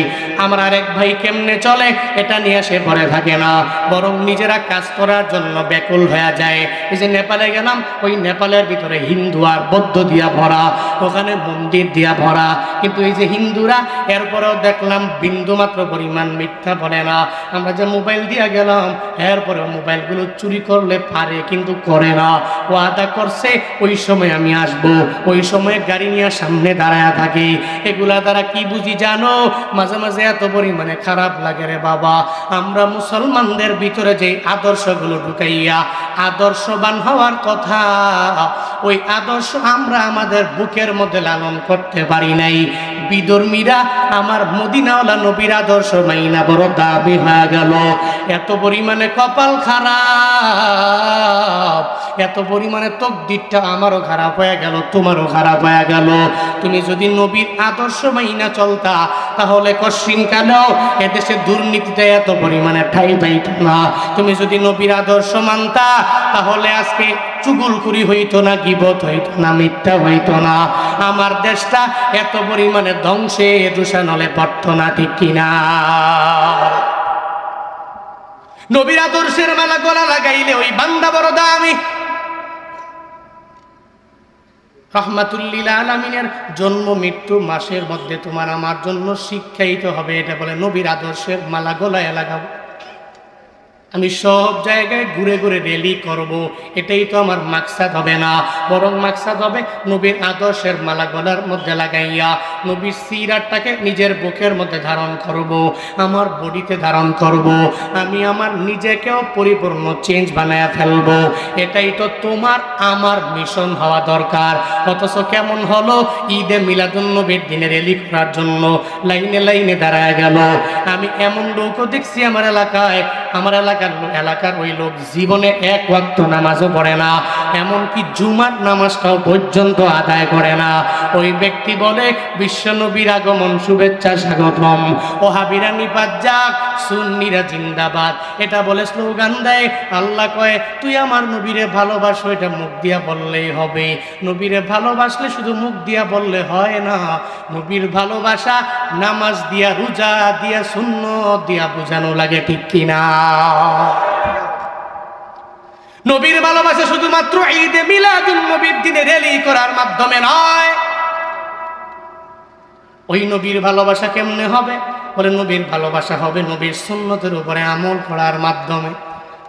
আমার আরেক ভাই কেমনে চলে এটা নিয়ে সে পড়ে থাকে না, বরং নিজেরা কাজ করার জন্য ব্যাকুল হয়ে যায়। এই যে নেপালে গেলাম, ওই নেপালের ভিতরে হিন্দু আর বৌদ্ধ দিয়া ভরা, ওখানে মন্দির দিয়া ভরা, কিন্তু এই যে হিন্দুরা এরপরেও দেখলাম বিন্দু মাত্র পরিমাণ মিথ্যা বলে না। আমরা যে মোবাইল দিয়া গেলাম, এরপরেও মোবাইলগুলো চুরি করলে পারে কিন্তু করে না। ওয়াদা করছে ওই সময় আমি আসব, ওই সময় গাড়ি নিয়ে সামনে দাঁড়ায় থাকে। এগুলা দ্বারা কি বুঝি জানো? মাঝে মাঝে এত পরিমাণে খারাপ লাগে রে বাবা, আমরা মুসলমানদের ভিতরে যে আদর্শগুলো ঢুকাইয়া আদর্শবান হওয়ার কথা, ওই আদর্শ আমরা আমাদের বুকের মধ্যে লালন করতে পারি নাই। বিধর্মীরা আমার মদিনাওয়ালা নবীর আদর্শ মাইনা বড় দাবি হয়ে গেল। এত পরিমাণে কপাল খারাপ, এত পরিমাণে তকদিরটা আমারও খারাপ হয়ে গেল, তোমারও খারাপ হয়ে গেল। তুমি যদি নবীর আদর্শ মাইনা চলতা, তাহলে কশিন কালেও এদেশে দুর্নীতিতে এত পরিমাণে ঠাই পাইত না। তুমি যদি নবীর আদর্শ মানতা, তাহলে আজকে চুগলখড়ি হইতো না, গীবত হইতো না, মিথ্যা হইতো না, আমার দেশটা এত পরিমাণে ধ্বংসে দূষণলে পড়ত না, ঠিক কিনা? নবীর আদর্শের মালা গলা লাগাইলে ওই বান্দা বড় দামি। রাহমাতুল্লিল আলামিনের জন্ম মৃত্যু মাসের মধ্যে তোমার আমার জন্য শিক্ষায়িত হবে, এটা বলে নবীর আদর্শের মালা গলায় লাগাবো। আমি সব জায়গায় ঘুরে ঘুরে রেলি করব, এটাই তো আমার মাকসাদ হবে না। বরং মাকসাদ হবে নবীর আদর্শের মালা গলার মধ্যে লাগাইয়া নবীর সিরাতটাকে নিজের বুকের মধ্যে ধারণ করব, আমার বডিতে ধারণ করব, আমি আমার নিজেকেও পরিপূর্ণ চেঞ্জ বানায়া ফেলবো। এটাই তো তোমার আমার মিশন হওয়া দরকার। অথচ কেমন হলো, ঈদে মিলাদুন্নবীর দিনে রেলি করার জন্য লাইনে লাইনে দাঁড়ায় গেল। আমি এমন লোকও দেখছি আমার এলাকার ওই লোক জীবনে এক ওয়াক্ত নামাজও পড়ে না, এমনকি জুমার নামাজটাও পর্যন্ত আদায় করে না। ওই ব্যক্তি বলে বিশ্বনবীর আগমন, শুভেচ্ছা, স্বাগতম, ওহাবিরা নিপাত যাক, সুন্নিরা জিন্দাবাদ, এটা বলে স্লোগান দেয়। আল্লাহ কয় তুই আমার নবীরে ভালোবাসো, এটা মুখ দিয়া বললেই হবে। নবীরে ভালোবাসলে শুধু মুখ দিয়া বললে হয় না, নবীর ভালোবাসা নামাজ দিয়া, রোজা দিয়া, সুন্নত দিয়া বোঝানো লাগে, ঠিক কিনা? নবীর ভালোবাসা শুধুমাত্র ঈদে মিলাদুন নবীর দিনে রেলি করার মাধ্যমে নয়। ওই নবীর ভালোবাসা কেমনে হবে? বলে নবীর ভালোবাসা হবে নবীর সুন্নতের উপরে আমল করার মাধ্যমে।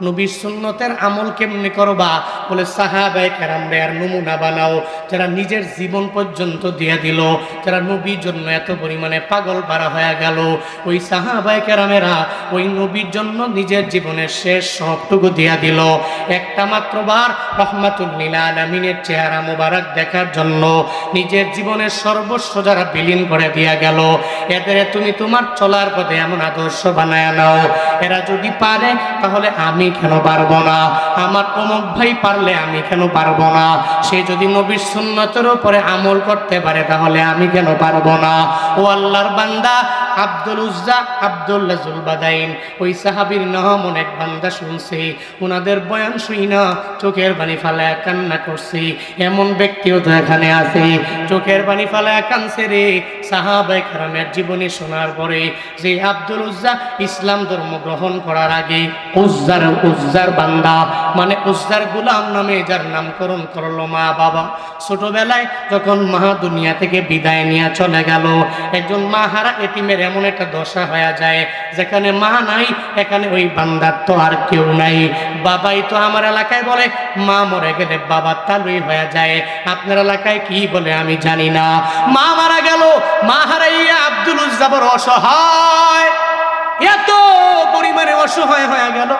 নবীর সুন্নতের আমল কেমনে করবা? বলে সাহাবায়ে কেরামদের নমুনা বানাও, যারা নিজের জীবন পর্যন্ত দিয়ে দিল, যারা নবীর জন্য এত পরিমাণে পাগল পারা হয়ে গেল। ওই সাহাবায়ে কেরামেরা ওই নবীর জন্য নিজের জীবনের শেষ সবটুকু দিয়া দিল, একটা মাত্র বার রহমাতুল লিল আলামিনের চেহারা মোবারক দেখার জন্য নিজের জীবনের সর্বস্ব যারা বিলীন করে দিয়া গেল। এদের তুমি তোমার চলার পথে এমন আদর্শ বানায় নাও, এরা যদি পারে তাহলে আমি কেন পারবো না? আমার অমুক ভাই পারলে আমি কেন পারবো না? সে যদি নবীর সুন্নতের উপরে আমল করতে পারে তাহলে আমি কেন পারবো না? ও আল্লাহর বান্দা আব্দুল উজ্জা আব্দুল্লাহ জুলবাদাইন, ওই সাহাবীর নাম অনেক বান্দা শুনছি, ওনাদের বয়ান শুই না চোখের পানি ফালায় কান্না করছি। এমন ব্যক্তিও তো এখানে আছে চোখের পানি ফালায় কানছে রে সাহাবায়ে কেরামের জীবনী শোনার পরে। যে আব্দুল উজ্জা ইসলাম ধর্ম গ্রহণ করার আগে উজ্জার বান্দা, মানে উজ্জার গোলাম নামে যার নামকরণ করলো মা বাবা। ছোটবেলায় যখন মা দুনিয়া থেকে বিদায় নিয়ে চলে গেল, একজন মা হারা এতিমের এমন একটা দশা হয়ে যায়, যেখানে মা নাই এখানে ওই বান্দার তো আর কেউ নাই। বাবাই তো আমার এলাকায় বলে মা মরে গেলে বাবা তালুই হয়ে যায়, আপনার এলাকায় কি বলে আমি জানি না। মা মারা গেল, মা হারাইয়া আব্দুল উজ্জা বড় অসহায়, এত পরিমাণে অসহায় হয়ে গেল,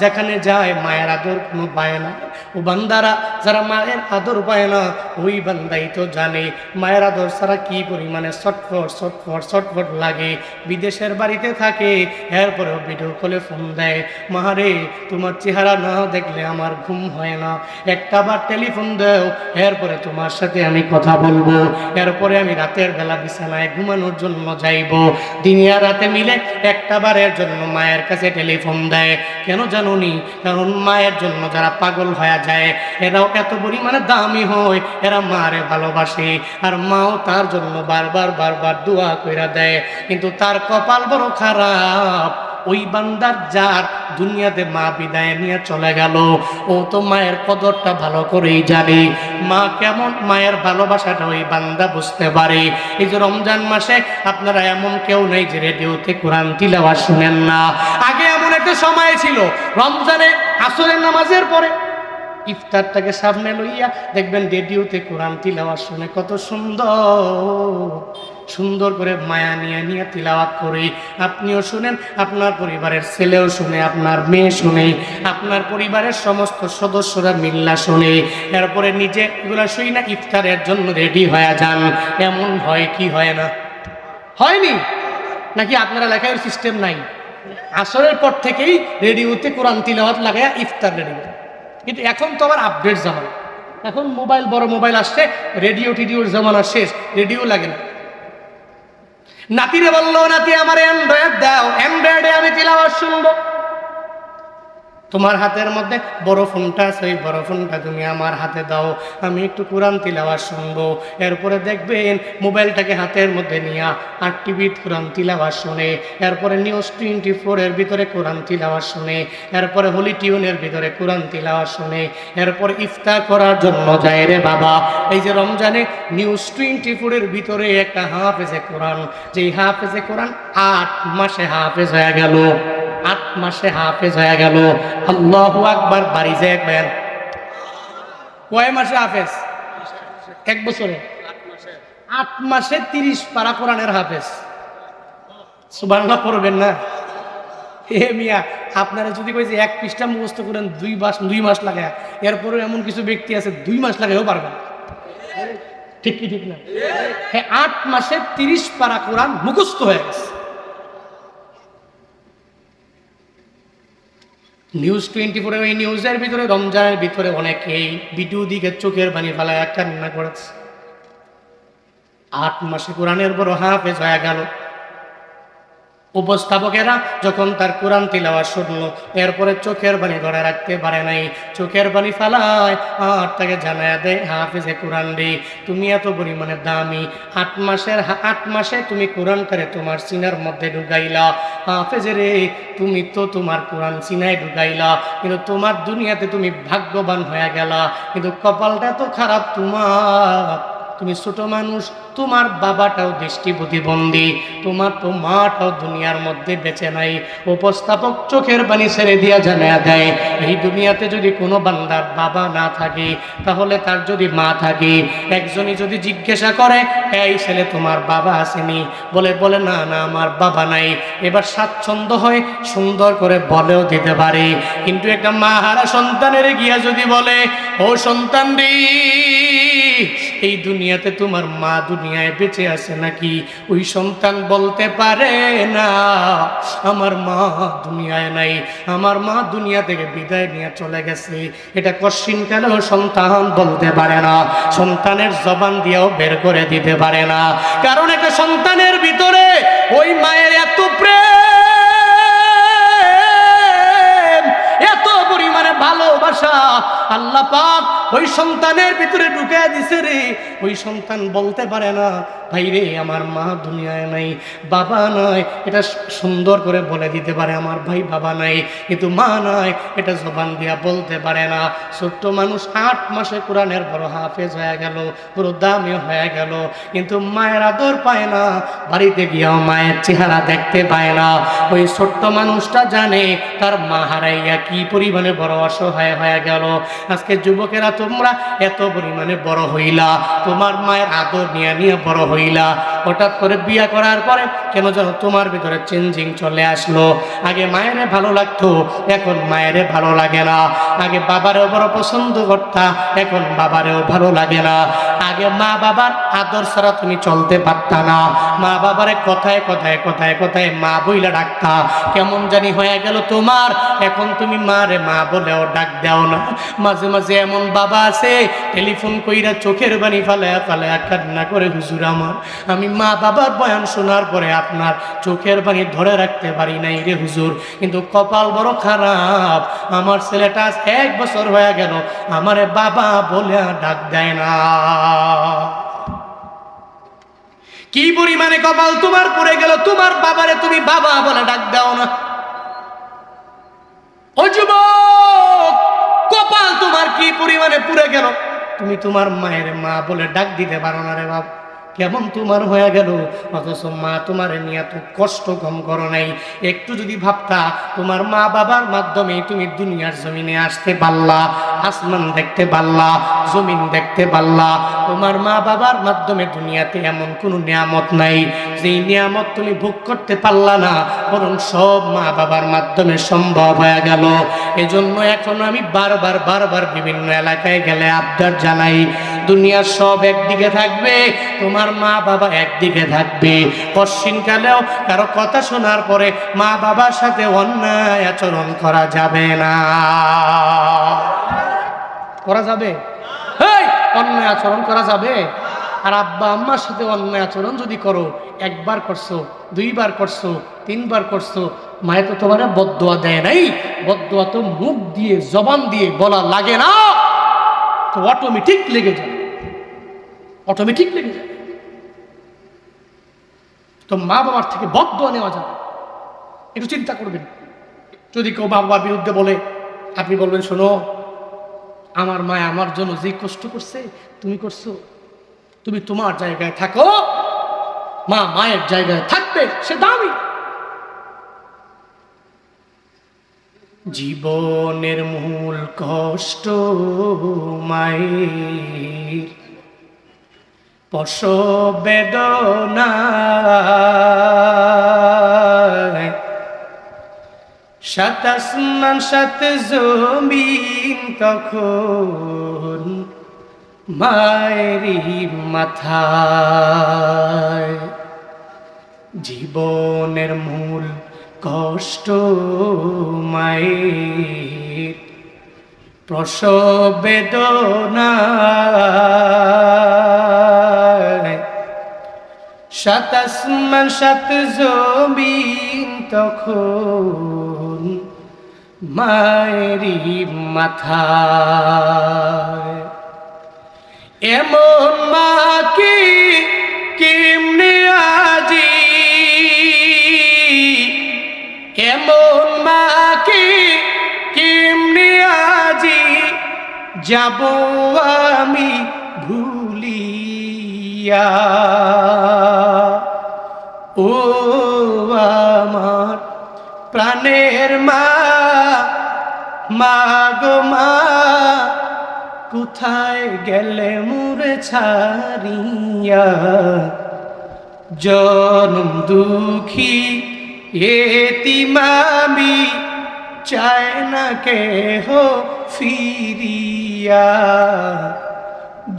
যেখানে যায় মায়ের আদর কোনো পায় না। ও বান্দারা যারা মায়ের আদর পায় না, ওই বান্দাই তো জানে মায়ের আদর ছাড়া কি পরিমাণে ছটফট লাগে। বিদেশের বাড়িতে থাকে, এরপরেও ভিডিও কলে ফোন দেয়, মারে তোমার চেহারা না দেখলে আমার ঘুম হয় না, একটা বার টেলিফোন দাও, এরপরে তোমার সাথে আমি কথা বলবো, এরপরে আমি রাতের বেলা বিছানায় ঘুমানোর জন্য যাইব। দিনে রাতে মিলে একটা বারের জন্য মায়ের কাছে টেলিফোন দেয়। কেন জানুনি? কারণ মায়ের জন্য যারা পাগল হয়ে যায় এরাও এত পরিমাণে দামি হয়, এরা মারে ভালোবাসে, আর মাও তার জন্য বারবার দোয়া কইরা দেয়। কিন্তু তার কপাল বড় খারাপ, ওই বান্দার যার দুনিয়াতে মা বিদায় নিয়ে চলে গেল, ও তো মায়ের কদরটা ভালো করেই জানে। মা কেমন, মায়ের ভালোবাসাটা ওই বান্দা বুঝতে পারে। এই যে রমজান মাসে আপনারা এমন কেউ নেই যে রেডিওতে কোরআন তিলাওয়াত শুনেন না। আগে এমন একটা সময় ছিল, রমজানে আসরের নামাজের পরে ইফতারটাকে সামনে লইয়া দেখবেন রেডিওতে কোরআন তিলাওয়াত শুনে, কত সুন্দর করে মায়া নিয়ে তিলাওয়াত করে আপনিও শুনেন, আপনার পরিবারের ছেলেও শুনে, আপনার মেয়ে শুনে, আপনার পরিবারের সমস্ত সদস্যরা মিল্লা শুনে। এরপরে নিজে এগুলা শুই না ইফতারের জন্য রেডি হয়ে যান। এমন হয় কি হয় না? হয়নি নাকি? আপনারা লেখার সিস্টেম নাই? আসরের পর থেকেই রেডিওতে কোরআন তিলাওয়াত লাগায়া ইফতার রেডি। কিন্তু এখন তো আবার আপডেট জামানা, এখন মোবাইল, বড় মোবাইল আসছে, রেডিওর জামানা শেষ, রেডিও লাগে না। নাতিরে বললো, নাতি আমার অ্যান্ড্রয়েড দাও, অ্যান্ড্রয়েডে আমি তিলাওয়াত শুনবো। তোমার হাতের মধ্যে বড় ফোনটা আছে, ওই বড় ফোনটা তুমি আমার হাতে দাও, আমি একটু কোরআন তিলাওয়াত শুনবো। এরপরে দেখবেন মোবাইলটাকে হাতের মধ্যে নিয়ে 8 টিভির কোরআন তিলাওয়াত শুনে, এরপরে নিউজ 24-এর ভিতরে কোরআন তিলাওয়াত শুনে, এরপরে হোলি টিউনের ভিতরে কোরআন তিলাওয়াত শুনে, এরপরে ইফতার করার জন্য যায় রে বাবা। এই যে রমজানে নিউজ 24-এর ভিতরে একটা হাফেজে কোরআন, যেই হাফেজে কোরআন 8 মাসে হাফেজ হয়ে গেল। 8 মাসে হাফেজ হয়ে গেল। আল্লাহু আকবার, বাড়ি যায় একবার। কয় মাসে হাফেজ? 1 বছরে 8 মাসে 30 পারা কোরআনের হাফেজ। সুবহানাল্লাহ পড়বেন না? হে মিয়া, আপনারা যদি কই যে 1 পৃষ্ঠা মুখস্থ করেন 2 মাস লাগে, এরপরে এমন কিছু ব্যক্তি আছে 2 মাস লাগেও পারবেন। ঠিক কি ঠিক না? হ্যাঁ, 8 মাসে 30 পারা কোরআন মুখস্থ হয়ে গেছে। নিউজ 24 এর ওই নিউজের ভিতরে রমজানের ভিতরে অনেকেই ভিডিও দিকে চোখের পানি ফেলায় কান্না করেছে। 8 মাসে কোরআনের বড় হাফেজ হয়ে গেল। উপস্থাপকেরা যখন তার কোরআন তিলাওয়াত শুনলো, এরপরে চোখের পানি ধরে রাখতে পারে নাই, চোখের পানি ফেলায় আর তাকে জানায়া দেয়, হাফেজে কোরআন রে, তুমি এত পরিমাণে দামি, 8 মাসে তুমি কোরআনটারে তোমার সিনার মধ্যে ঢুকাইলা। হাফেজে রে, তুমি তো তোমার কোরআন সিনায় ঢুকাইলা, কিন্তু তোমার দুনিয়াতে তুমি ভাগ্যবান হয়ে গেলা, কিন্তু কপালটা তো খারাপ তোমার। তুমি ছোট মানুষ, তোমার বাবাটাও দৃষ্টি প্রতিবন্ধী, তোমার তো মাটাও দুনিয়ার মধ্যে বেঁচে নাই। উপস্থাপক চোখের পানি ছেড়ে দিয়া জানায়া দেয়, এই দুনিয়াতে যদি কোনো বান্দার বাবা না থাকে, তাহলে তার যদি মা থাকে, একজনই যদি জিজ্ঞাসা করে, এই ছেলে তোমার বাবা আসেনি? বলে না না, আমার বাবা নাই। এবার স্বাচ্ছন্দ্য হয়ে সুন্দর করে বলেও দিতে পারে। কিন্তু একটা মা হারা সন্তানের গিয়া যদি বলে, ও সন্তান রে, এই দুনিয়াতে তোমার মা দুনিয়ায় বেঁচে আছে নাকি, ওই সন্তান বলতে পারে না আমার মা দুনিয়ায় নাই, আমার মা দুনিয়া থেকে বিদায় নিয়ে চলে গেছে। এটা কশ্চিনকালেও সন্তান বলতে পারে না, সন্তানের জবান দিয়েও বের করে দিতে পারে না। কারণ একটা সন্তানের ভিতরে ওই মায়ের এত প্রেম, এত পরিমাণে ভালোবাসা আল্লাহ পাক ওই সন্তানের ভিতরে ঢুকে দিছে রে। ওই সন্তান বলতে পারে না, ভাই রে আমার মা দুনিয়ায় নাই, বাবা নাই। এটা সুন্দর করে বলে দিতে পারে, আমার ভাই বাবা নাই, কিন্তু মা নাই, এটা জবান দিয়া বলতে পারে না। ছোট্ট মানুষ 8 মাসে কোরআনের বড় হাফেজ হয়ে গেল, পুরো দামি হয়ে গেল, কিন্তু মায়ের আদর পায় না, বাড়িতে গিয়েও মায়ের চেহারা দেখতে পায় না। ওই ছোট্ট মানুষটা জানে তার মা হারাইয়া কি পরিমাণে বড় অসহায় হয়ে গেল। আজকে যুবকেরা, তোমরা এত পরিমাণে বড় হইলা, তোমার মায়ের আদর নিয়ে নিয়ে বড় হইলা, হঠাৎ করে বিয়া করার পরে কেন যেন তোমার ভিতরে চেঞ্জিং চলে আসলো। আগে মায়েরে ভালো লাগতো, এখন মায়েরে ভালো লাগে না। আগে বাবারেও বড় পছন্দ করতা, এখন বাবারেও ভালো লাগে না। আগে মা বাবার আদর ছাড়া তুমি চলতে পারতা না, মা বাবারে কথায় কথায় কথায় কথায় মা বইলা ডাকতা, কেমন জানি হয়ে গেল তোমার। এখন তুমি মারে মা বলেও ডাক দাও না। মাঝে মাঝে এমন বাবা আছে, টেলিফোন কইরা চোখের পানি ফালায়া ফালায়া কান্না করে, হুজুর আমার, আমি মা বাবার বয়ান শোনার পরে আপনার চোখের পানি ধরে রাখতে পারি নাই রে হুজুর, কিন্তু কপাল বড় খারাপ, আমার ছেলেটা 1 বছর হয়ে গেল আমারে বাবা বলে ডাক দেয় না। কি পরিমাণে কপাল তোমার পড়ে গেল, তোমার বাবারে তুমি বাবা বলে ডাক দাও না। ও যুবক, কপাল তোমার কি পরিমাণে পুড়ে গেল, তুমি তোমার মায়ের মা বলে ডাক দিতে পারো না রে বাপ। কেমন তোমার হয়ে গেল, অথচ মা তোমার নিয়ে এত কষ্ট কম করো নাই। একটু যদি ভাবতা, তোমার মা বাবার মাধ্যমে তুমি দুনিয়ার জমিনে আসতে পারলা, আসমান দেখতে পারলা, জমিন দেখতে পারলা। তোমার মা বাবার মাধ্যমে দুনিয়াতে এমন কোনো নিয়ামত নাই যেই নিয়ামত তুমি ভোগ করতে পারলা না, বরং সব মা বাবার মাধ্যমে সম্ভব হয়ে গেল। এজন্য এখন আমি বারবার বারবার বিভিন্ন এলাকায় গেলে আবদার জানাই, দুনিয়ার সব একদিকে থাকবে, তোমার মা বাবা একদিকে থাকবে। পশ্চিমকালেও কারো কথা শোনার পরে মা বাবার সাথে অন্যায় আচরণ করা যাবে না। করা যাবে? অন্যায় আচরণ করা যাবে? আর আব্বা আম্মার সাথে অন্যায় আচরণ যদি করো, 1 বার করছো, 2 বার করছো, 3 বার করছো, মায়ে তো তোমার বদদোয়া দেয় নাই। বদদোয়া তো মুখ দিয়ে জবান দিয়ে বলা লাগে না, তো অটোমেটিক লেগে যায়, অটোমেটিক লেগে যায়। তো মা বাবার থেকে বদদোয়া নেওয়া যাবে, একটু চিন্তা করবেন। যদি কেউ মা বাবার বিরুদ্ধে বলে, আপনি বলবেন, শোনো, আমার মা আমার জন্য যে কষ্ট করছে তুমি করছো, তুমি তোমার জায়গায় থাকো, মা মায়ের জায়গায় থাকবে, সে দামি। জীবনের মূল কষ্ট মায়ের, প্রসব বেদনা, সাত আসমান সাত জমিন তখন মায়েরই মাথায়। জীবনের মূল কষ্ট মায়ের, প্রসব বেদনা, সাত আসমান সাত জমিন তখন মায়েরই মাথায়। এমন মা কি কেমনে আজি, এমন মা কি কেমনে আজি যাব আমি ভুলিয়া। ও আমার প্রাণের মা, মা গো মা, কোথায় গেলে মোরে ছাড়িয়া। জনম দুঃখী এতিম আমি, চায় না কেহ ফিরিয়া।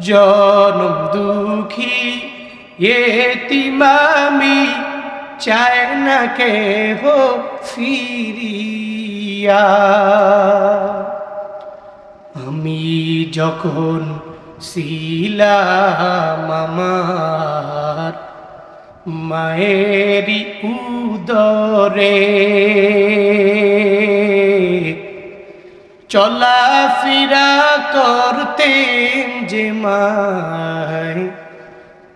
জনম দুঃখী এতিম আমি, চায় না কেহ ফিরিয়া। আমি যখন ছিলাম আমার মায়েরই উদরে, চলাফেরা করতেন যে মায়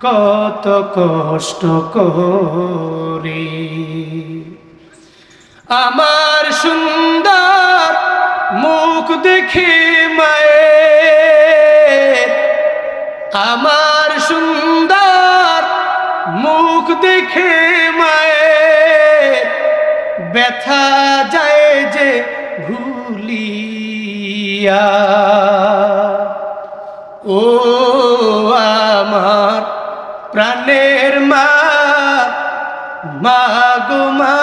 কত কষ্ট করে। আমার সুন্দর মুখ দেখে মায়ের, আমার সুন্দর মুখ দেখে মায়ের ব্যথা যায় যে ভুলিয়া। ও আমার প্রাণের মা, মা গো মা,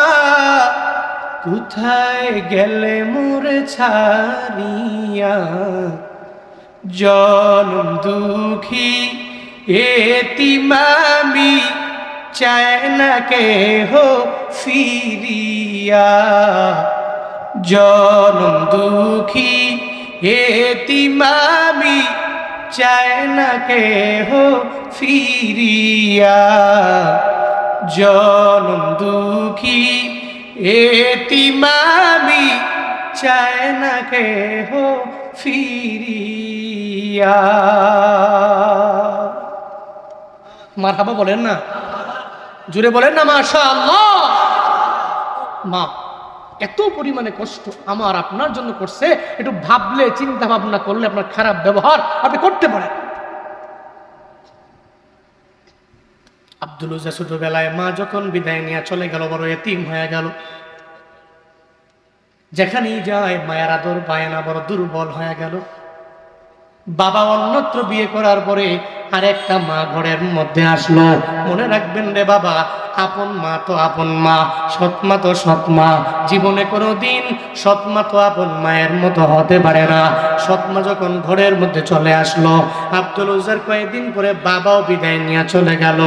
কোথায় গেলে মোরে ছাড়িয়া। জনম দুঃখী এতিম আমি, চায় না কেহ ফিরিয়া। জনম দুঃখী এতিম আমি, চায় না কেহ ফিরিয়া। জনম দুঃখী এতিম আমি, চায় না কেহ ফিরিয়া। মারহাবা বলেন না, জুড়ে বলেন না মাশাআল্লাহ। মা এত পরিমাণে কষ্ট আমার আপনার জন্য করছে, একটু ভাবলে চিন্তা ভাবনা করলে আপনার খারাপ ব্যবহার আপনি করতে পারেন। আব্দুল উজ্জা ছোটবেলায় মা যখন বিদায় নিয়ে চলে গেল, বড় এতিম হয়ে গেল। যেখানেই যায় মায়ের আদর পায় না, বড় দুর্বল হয়ে গেল। বাবা অন্যত্র বিয়ে করার পরে আরেকটা মা ঘরের মধ্যে আসলো। মনে রাখবেন রে বাবা, আপন মা তো আপন মা, সৎ মা তো সৎ মা। জীবনে কোনো দিন সৎ মা তো আপন মায়ের মতো হতে পারে না। সৎ মা যখন ঘরের মধ্যে চলে আসলো, আব্দুল উজ্জার কয়েকদিন পরে বাবাও বিদায় নিয়ে চলে গেল।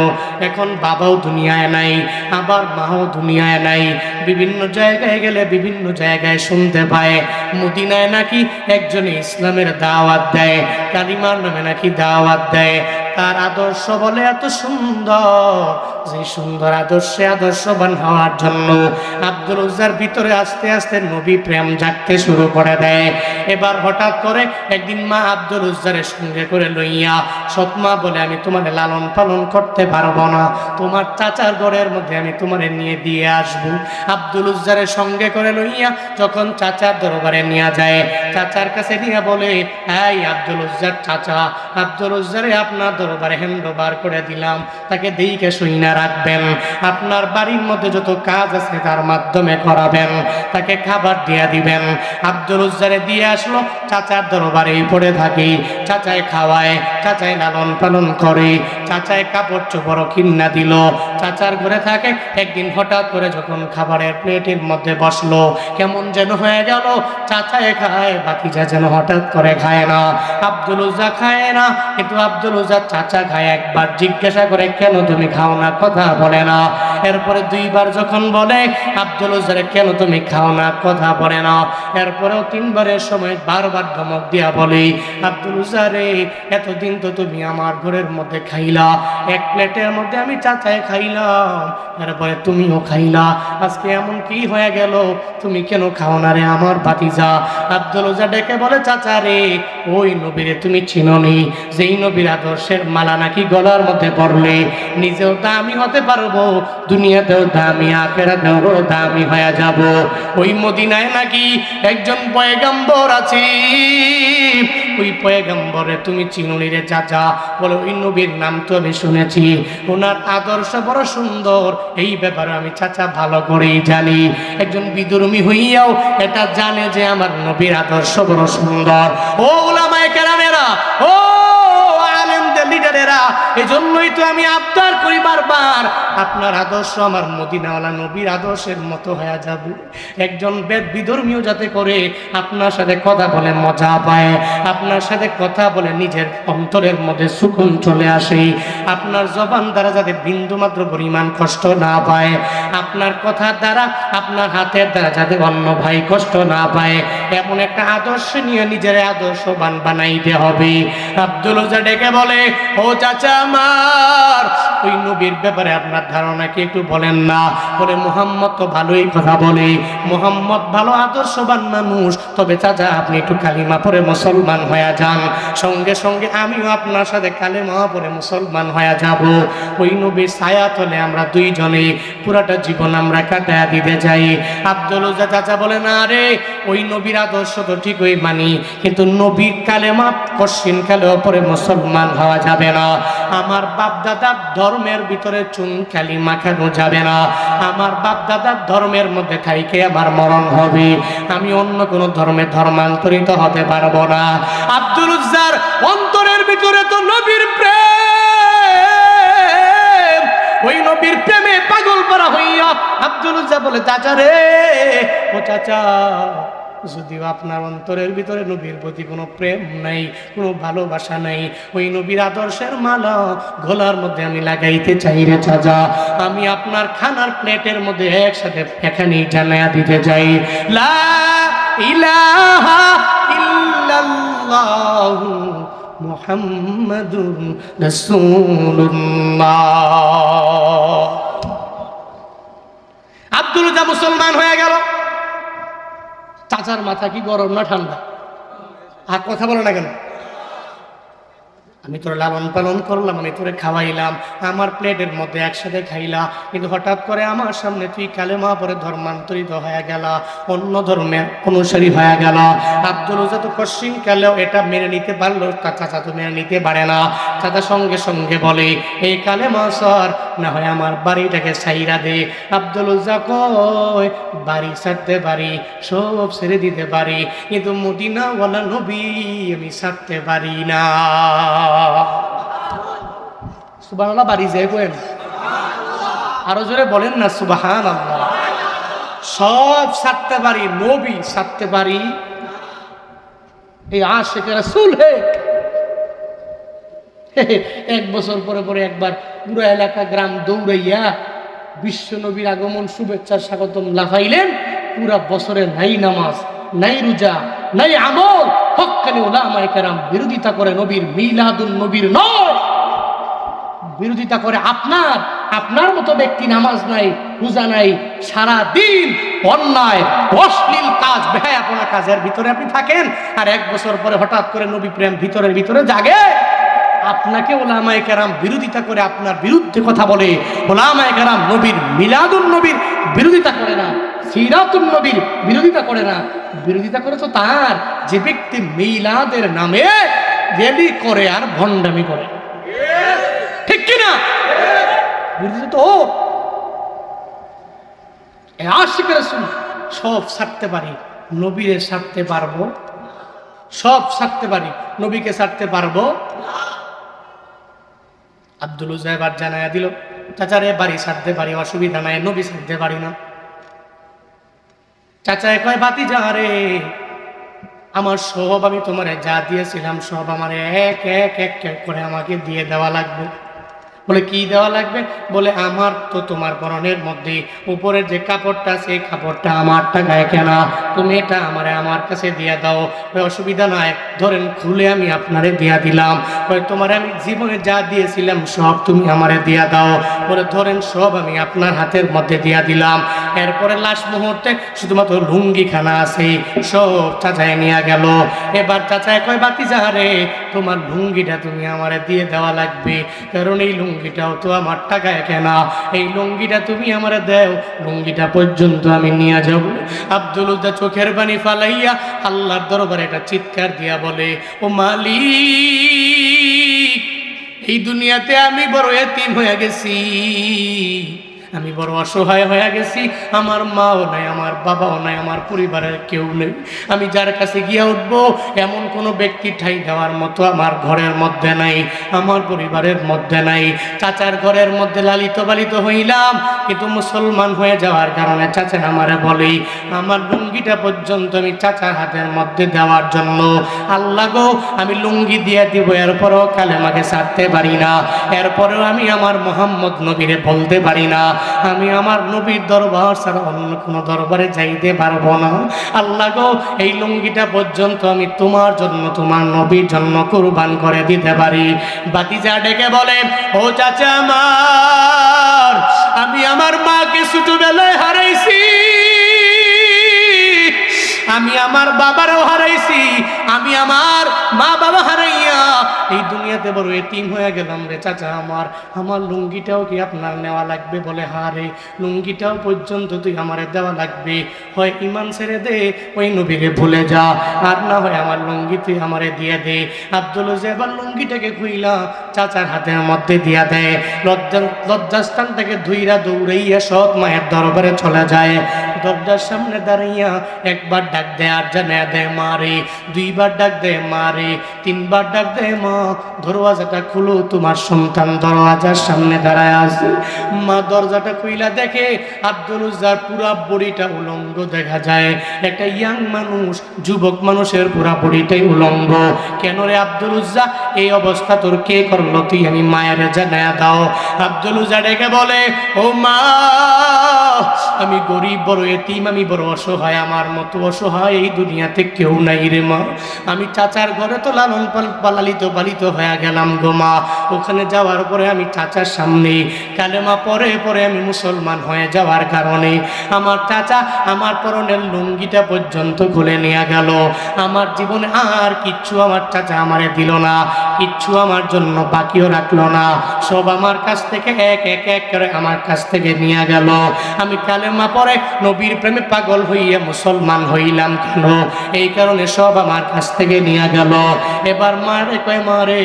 এখন বাবাও দুনিয়ায় নাই, আবার মাও দুনিয়ায় নাই। বিভিন্ন জায়গায় গেলে বিভিন্ন জায়গায় শুনতে পায় মদিনায় নাকি একজনে ইসলামের দাওয়াত দেয়, কালিমার নামে নাকি দাওয়াত দেয়। তার আদর্শ বলে এত সুন্দর, যে সুন্দর আদর্শে আদর্শবান হওয়ার জন্য আব্দুল উজ্জার ভিতরে আস্তে আস্তে নবী প্রেম জাগতে শুরু করে দেয়। এবার হঠাৎ করে একদিন মা আব্দুল উজ্জারের সঙ্গে করে লইয়া, সৎমা বলে আমি তোমার লালন পালন করতে পারবো না, তোমার চাচার ঘরের মধ্যে আমি তোমার নিয়ে দিয়ে আসবো। আব্দুল উজ্জারের সঙ্গে করে লইয়া যখন চাচার দরবারে নিয়ে যায়, চাচার কাছে নিয়ে বলে, এই আব্দুল উজ্জার চাচা, আব্দুল উজ্জারে আপনার দরবারে হ্যান্ড ওভার করে দিলাম, তাকে দেখে শুই না রাখবেন, আপনার বাড়ির মধ্যে যত কাজ আছে তার মাধ্যমে করাবেন, তাকে খাবার দিয়ে দিবেন। আব্দুল উজ্জারে দিয়ে আসলো, চাচার দরবারেই পড়ে থাকি, চাচায় খাওয়ায়, চাচায় লালন পালন করে, চাচায় কাপড় চোপড় কিন্না দিল, চাচার ঘরে থাকে। একদিন হঠাৎ করে যখন খাবারের প্লেটের মধ্যে বসলো, কেমন যেন হয়ে গেল, চাচায় খায়, ভাতিজা যেন হঠাৎ করে খায় না, আব্দুল উজ্জা খায় না, কিন্তু আব্দুল উজ্জার চাচা খায়। একবার জিজ্ঞাসা করে, কেন তুমি খাও না, কথা বলে না। এরপরে দুইবার যখন বলে, আব্দুল উজ্জারে কেন তুমি খাও না, কথা বলে না। এরপরেও তিনবারের সময় বারবার ধমক দিয়া বলে, আব্দুল উজ্জারে এতদিন তো তুমি আমার ঘরের মধ্যে খাইলা, এক প্লেটের মধ্যে আমি চাচায় খাইলাম, এরপরে তুমিও খাইলা, আজকে এমন কি হয়ে গেল, তুমি কেন খাও না রে আমার ভাতিজা? আব্দুল উজ্জা ডেকে বলে, চাচা রে, ওই নবীরে তুমি চিনোনি, যেই নবীর আদর্শের মালা নাকি গলার মধ্যে পড়লে নিজেও দামি হতে পারবো, দুনিয়াতেও দামি, আখিরাতেও দামি হয়ে যাব। ওই মদিনায় নাকি একজন পয়গম্বর আছে, ওই পয়গম্বরে তুমি চিনোনি রে চাচা? বলে, ওই নবীর নাম তো আমি শুনেছি, ওনার আদর্শ বড় সুন্দর, এই ব্যাপারে আমি চাচা ভালো করেই জানি। একজন বিধর্মী হইয়াও এটা জানে যে আমার নবীর আদর্শ বড় সুন্দর। ও উলামায়ে কেরামেরা, ও আলেমদের লিডারেরা, এই জন্যই তো আমি আবদার করি বারবার, আপনার আদর্শ আমার মদিনাওয়ালা নবীর আদর্শের মতো হয়ে যাবে। একজন বিধর্মীও যাতে করে আপনার সাথে কথা বলে মজা পায়, আপনার সাথে কথা বলে নিজের অন্তরের মধ্যে সুকুন চলে আসে, আপনার জবান দ্বারা যাতে বিন্দু মাত্র পরিমাণ কষ্ট না পায়, আপনার কথার দ্বারা, আপনার হাতের দ্বারা যাতে অন্য ভাই কষ্ট না পায়, এমন একটা আদর্শ নিয়ে নিজের আদর্শবান বানাইতে হবে। আব্দুল উজ্জা ডেকে বলে, ও চাচা আমার, ওই নবীর ব্যাপারে আপনার ধারণা কি একটু বলেন না? বলে, মুহাম্মদ তো ভালোই কথা বলে, মুহাম্মদ ভালো আদর্শবান মানুষ, তবে চাচা আপনি একটু কালিমা পড়ে মুসলমান হয়ে যান, সঙ্গে সঙ্গে আমিও আপনার সাথে কালিমা পড়ে মুসলমান হয়ে যাব। ওই নবীর ছায়া তলে আমরা দুইজনে পুরাটা জীবন আমরা কাটায়া দিতে চাই। আব্দুল উজ্জা চাচা বলে, না রে, ওই নবীর আদর্শ তো ঠিকই মানি, কিন্তু নবীর কালেমা কশিন কালেও পরে মুসলমান হওয়া যাবে না, আমার বাপ দাদার ধর্মের ভিতরে চুন কালি মাখানো যাবে না, আমার বাপ দাদার ধর্মের মধ্যে থাইকে আমার মরণ হবে, আমি অন্য কোনো ধর্মে ধর্মান্তরিত হতে পারবো না। আব্দুল উজ্জার অন্তরের ভিতরে তো নবীর প্রেম, ওই নবীর প্রেমে পাগল করা হইয়া আব্দুল উজ্জা বলে, চাচা রে, ও চাচা, যদিও আপনার অন্তরের ভিতরে নবীর প্রতি কোনো প্রেম নাই, কোনো ভালোবাসা নাই, ওই নবীর আদর্শের মালা গলার মধ্যে আমি লাগাইতে চাই রে চাচা, আমি আপনার খানার প্লেটের মধ্যে একসাথে এখানেই জানায়া দিতে চাই, লা ইলাহা ইল্লাল্লাহু মুহাম্মাদুর রাসূলুল্লাহ। আব্দুল উজ্জা মুসলমান হয়ে গেল। চাচার মাথা কি গরম না ঠান্ডা? আর কথা বলো না কেন? আমি তোর লালন পালন করলাম, আমি তোরে খাওয়াইলাম, আমার প্লেটের মধ্যে একসাথে খাইলা, কিন্তু হঠাৎ করে আমার সামনে তুই কালেমা পরে ধর্মান্তরিত হয়ে গেলা, অন্য ধর্মের অনুসারী হয়ে গেল। আব্দুল উজ্জা তো কশিন কালেও এটা মেনে নিতে পারলো, তার চাচা তো মেনে নিতে পারে না। চাচা সঙ্গে সঙ্গে বলে, এই কালেমা স্যার, না হয় আমার বাড়িটাকে ছাইরা দে। আব্দুল উজ্জা কয়, বাড়ি ছাড়তে পারি, সব ছেড়ে দিতে পারি, কিন্তু মদিনাওয়ালা নবী আমি ছাড়তে পারি না। সুবহানাল্লাহ, বাড়ি যায় কোয়েন, আরো জোরে বলেন না সুবহানাল্লাহ। সব ছাড়তে পারি, নবী ছাড়তে পারি, এই আশিক রাসূল হে। এক বছর পরে পরে একবার পুরো এলাকা গ্রাম দৌড়াইয়া বিশ্ব নবীর আগমন শুভেচ্ছা স্বাগতম লাফাইলেন। পুরা বছরে নাই নামাজ, নাই রোজা, নাই আমল, হক্কানি উলামায়ে কেরাম বিরোধিতা করে নবীর মিলাদুন নবীর নয়, বিরোধিতা করে আপনার মতো ব্যক্তি নামাজ নাই, রোজা নাই, সারা দিন অন্যায় অশ্লীল কাজ, বেহায়াপনা কাজের ভিতরে আপনি থাকেন, আর এক বছর পরে হঠাৎ করে নবী প্রেম ভিতরের ভিতরে জাগে। আপনাকে উলামায়ে কেরাম বিরোধিতা করে, আপনার বিরুদ্ধে কথা বলে। উলামায়ে কেরাম নবীর মিলাদুন নবীর বিরোধিতা করে না, সিরাতুন নবীর বিরোধিতা করে না, বিরোধিতা করে তো তার যে ব্যক্তি মিলাদের নামে র্যালি করে আর ভণ্ডামি করে, ঠিক কিনা? বুঝলি তো আশিক রাসূল সব ছাড়তে পারি, নবীরে ছাড়তে পারবো? সব ছাড়তে পারি, নবীকে ছাড়তে পারবো? আব্দুল উজ্জা এবার জানায়া দিল, চাচারে বাড়ি ছাড়তে পারি, অসুবিধা নাই, নবী ছাড়তে পারি না। চাচায় কয়, ভাতিজা রে, আমার সব আমি তোমারে যা দিয়েছিলাম সব আমার এক এক এক এক করে আমাকে দিয়ে দেওয়া লাগবে। বলে কি দেওয়া লাগবে? বলে আমার তো তোমার পরনের মধ্যে উপরের যে কাপড়টা আছে এই কাপড়টা আমার টাকায় কেনা, তুমি এটা আমার কাছে দিয়ে দাও। অসুবিধা নাই, ধরেন খুলে আমি আপনারে দিয়া দিলাম। তোমার আমি জীবনে যা দিয়েছিলাম সব তুমি আমারে দিয়া দাও। বলে ধরেন সব আমি আপনার হাতের মধ্যে দিয়া দিলাম। এরপরে লাস্ট মুহূর্তে শুধুমাত্র লুঙ্গি খানা আছে, সব চাচায় নিয়ে গেল। এবার চাচায় কয়, ভাতিজা রে, তোমার লুঙ্গিটা তুমি আমারে দিয়ে দেওয়া লাগবে, কারণ এই লুঙ্গিটাও তো আমার টাকায় কেনা, এই লুঙ্গিটা তুমি আমারে দাও, লুঙ্গিটা পর্যন্ত আমি নিয়ে যাব। আব্দুল উজ্জা চোখের পানি ফালাইয়া আল্লাহর দরবারে একটা চিৎকার দিয়া বলে, ও মালিক, এই দুনিয়াতে আমি বড় এতিম হয়ে গেছি, আমি বড় অসহায় হয়ে গেছি, আমার মাও নাই, আমার বাবাও নাই, আমার পরিবারের কেউ নেই। আমি যার কাছে গিয়া উঠবো এমন কোনো ব্যক্তি ঠাই দেওয়ার মতো আমার ঘরের মধ্যে নাই, আমার পরিবারের মধ্যে নাই। চাচার ঘরের মধ্যে লালিত পালিত হইলাম, কিন্তু মুসলমান হয়ে যাওয়ার কারণে চাচা আমারে বলে, আমার লুঙ্গিটা পর্যন্ত আমি চাচার হাতের মধ্যে দেওয়ার জন্য, আল্লাহ গো আমি লুঙ্গি দিয়ে দিব, এরপরেও কালেমাকে ছাড়তে পারি না, এরপরেও আমি আমার মোহাম্মদ নবীরে বলতে পারি না, আমি আমার নবীর দরবার ছাড়া অন্য কোনো দরবারে যাইতে পারবো না। আল্লাহ গো এই লুঙ্গিটা পর্যন্ত আমি তোমার জন্য, তোমার নবীর জন্য কুরবান করে দিতে পারি। ভাতিজা ডেকে বলে, ও চাচা আমার, আমি আমার মাকে ছোটবেলায় হারাইছি, আমি আমার বাবারও হারাইছি, আমি আমার মা বাবা হারাইয়া এই দুনিয়াতে বড় এতিম হয়ে গেলাম রে চাচা আমার, আমার লুঙ্গিটাও কি আপনার নেওয়া লাগবে? বলে হ্যাঁ রে, লুঙ্গিটাও পর্যন্ত তুই আমারে দেওয়া লাগবে, হয় ইমান ছেড়ে দে, ওই নবীরে ভুলে যা, আর না হয় আমার লুঙ্গি তুই আমারে দিয়ে দে। আব্দুল উজ্জা এবার লুঙ্গিটাকে খুইলা চাচার হাতের মধ্যে দিয়া দেয়, লজ্জাস্থান থেকে ধুইরা দৌড়াইয়া সৎ মায়ের দরবারে চলে যায়। দরজার সামনে দাঁড়াইয়া একবার ডাক দেয় আর জানা দেয় মা রে, দুইবার ডাক দেয় মা রে, তিনবার ডাক দেয় মা, দরওয়াজাটা খুলো, তোমার সন্তান দরওয়াজার সামনে দাঁড়ায় আছে। মা দরজাটা খুইলা দেখে আব্দুল উজ্জার পুরা বডিটা উলঙ্গ দেখা যায়, একটা ইয়াং মানুষ, যুবক মানুষের পুরা বডিটাই উলঙ্গ। কেন রে আব্দুল উজ্জা, এই অবস্থা তোর কে করলো? তুই আমি মায়ের জানায়া দাও। আব্দুল উজ্জা ডেকে বলে, ও মা, আমি গরিব, বড় এতিম, আমি বড় অসহায়, আমার মতো অসহায় এই দুনিয়াতে কেউ নাই রে মা। আমি চাচার ঘরে তো লালন পালিত পালিত হয়ে গেলাম গো মা, ওখানে যাওয়ার পরে আমি চাচার সামনে কালেমা পরে পরে আমি মুসলমান হয়ে যাওয়ার কারণে আমার চাচা আমার পরনের লুঙ্গিটা পর্যন্ত খুলে নিয়ে গেল। আমার জীবনে আর কিচ্ছু আমার চাচা আমারে দিল না, কিচ্ছু আমার জন্য বাকিও রাখলো না, সব আমার কাছ থেকে এক এক এক করে আমার কাছ থেকে নিয়ে গেল। আমি কালেমা পরে নবীর প্রেমে পাগল হইয়া মুসলমান হইলাম কেন? এই কারণে সব আমার কাছ থেকে নিয়ে গেল। এবার মারে কয়, মারে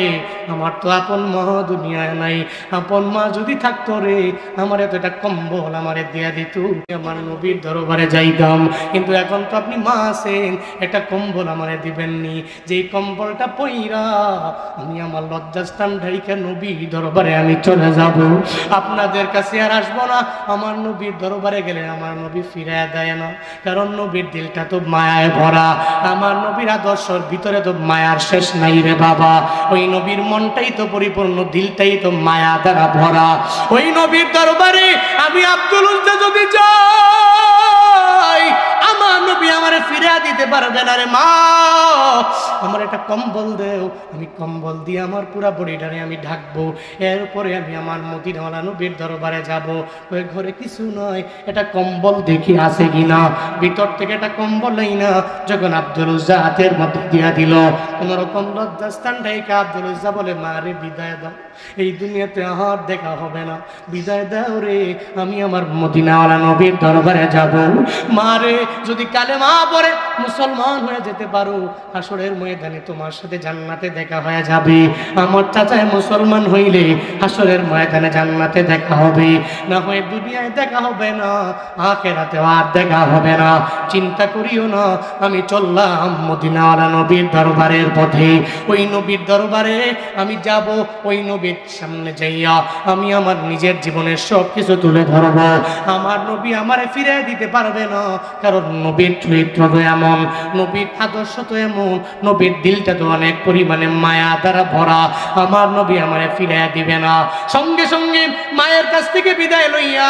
আমার তো আপন মা দুনিয়ায় নাই, আপন মা যদি থাকতো রে আমার এত একটা কম্বল আমারে দিয়া দিত, আমার নবীর দরবারে যাইতাম, কিন্তু এখন তো আপনি মা আছেন, একটা কম্বল আমারে দিবেননি, যেই কম্বলটা পইরা আমি আমার লজ্জাস্থান ঢাইকা নবীর দরবারে আমি চলে যাব, আপনাদের কাছে আর আসবো না। আমার নবীর দরবারে গেলে আমার নবী ফিরাইয়া দেয় না, কারণ নবীর দিলটা তো মায়ায় ভরা, আমার নবীর আদর্শের ভিতরে তো মায়ার শেষ নাই রে বাবা, ওই নবীর মনটাই তো পরিপূর্ণ, দিলটাই তো মায়া দ্বারা ভরা। ওই নবীর দরবারে আমি আব্দুল উজ্জা যদি যাই, আমার নবী আমারে ফিরিয়ে দিতে পারবে না রে মা, আমার একটা কম্বল দেও, আমি কম্বল দিয়ে আমার পুরা বডিটারে আমি ঢাকবো, এরপরে আমি আমার মদিনাওয়ালা নবীর দরবারে যাব। ওই ঘরে কিছু নয়, এটা কম্বল দেখি আছে কিনা, ভিতর থেকে একটা কম্বল নেই না। যখন আব্দুল উজ্জা হাতের মধ্যে দিয়া দিল, কোনোরকম লজ্জাস্থান ঢাইকা আব্দুল উজ্জা বলে, মা রে বিদায় দাও, এই দুনিয়াতে আর দেখা হবে না, বিদায় দাও রে, আমি আমার মদিনাওয়ালা নবীর দরবারে যাব। মা রে, যদি কালেমা পড়ে মুসলমান হয়ে যেতে পারো, হাসরের ময়দানে তোমার সাথে জান্নাতে দেখা হয়ে যাবে। আমার চাচায় মুসলমান হইলে হাসরের ময়দানে জান্নাতে দেখা হবে, না হয় দুনিয়ায় দেখা হবে না, আখিরাতে আর দেখা হবে না। চিন্তা করিও না, আমি চললাম মদিনাওয়ালা নবীর দরবারের পথে। ওই নবীর দরবারে আমি যাব, ওই নবীর সামনে যাইয়া আমি আমার নিজের জীবনের সব কিছু তুলে ধরব। আমার নবী আমারে ফিরে দিতে পারবে না, কারণ নবীর চরিত্র তো এমন, নবীর আদর্শ তো এমন, নবীর দিলটা তো অনেক পরিমাণে মায়া দ্বারা ভরা। আমার নবী আমারে ফিরে দিবে না। সঙ্গে সঙ্গে মায়ের কাছ থেকে বিদায় লইয়া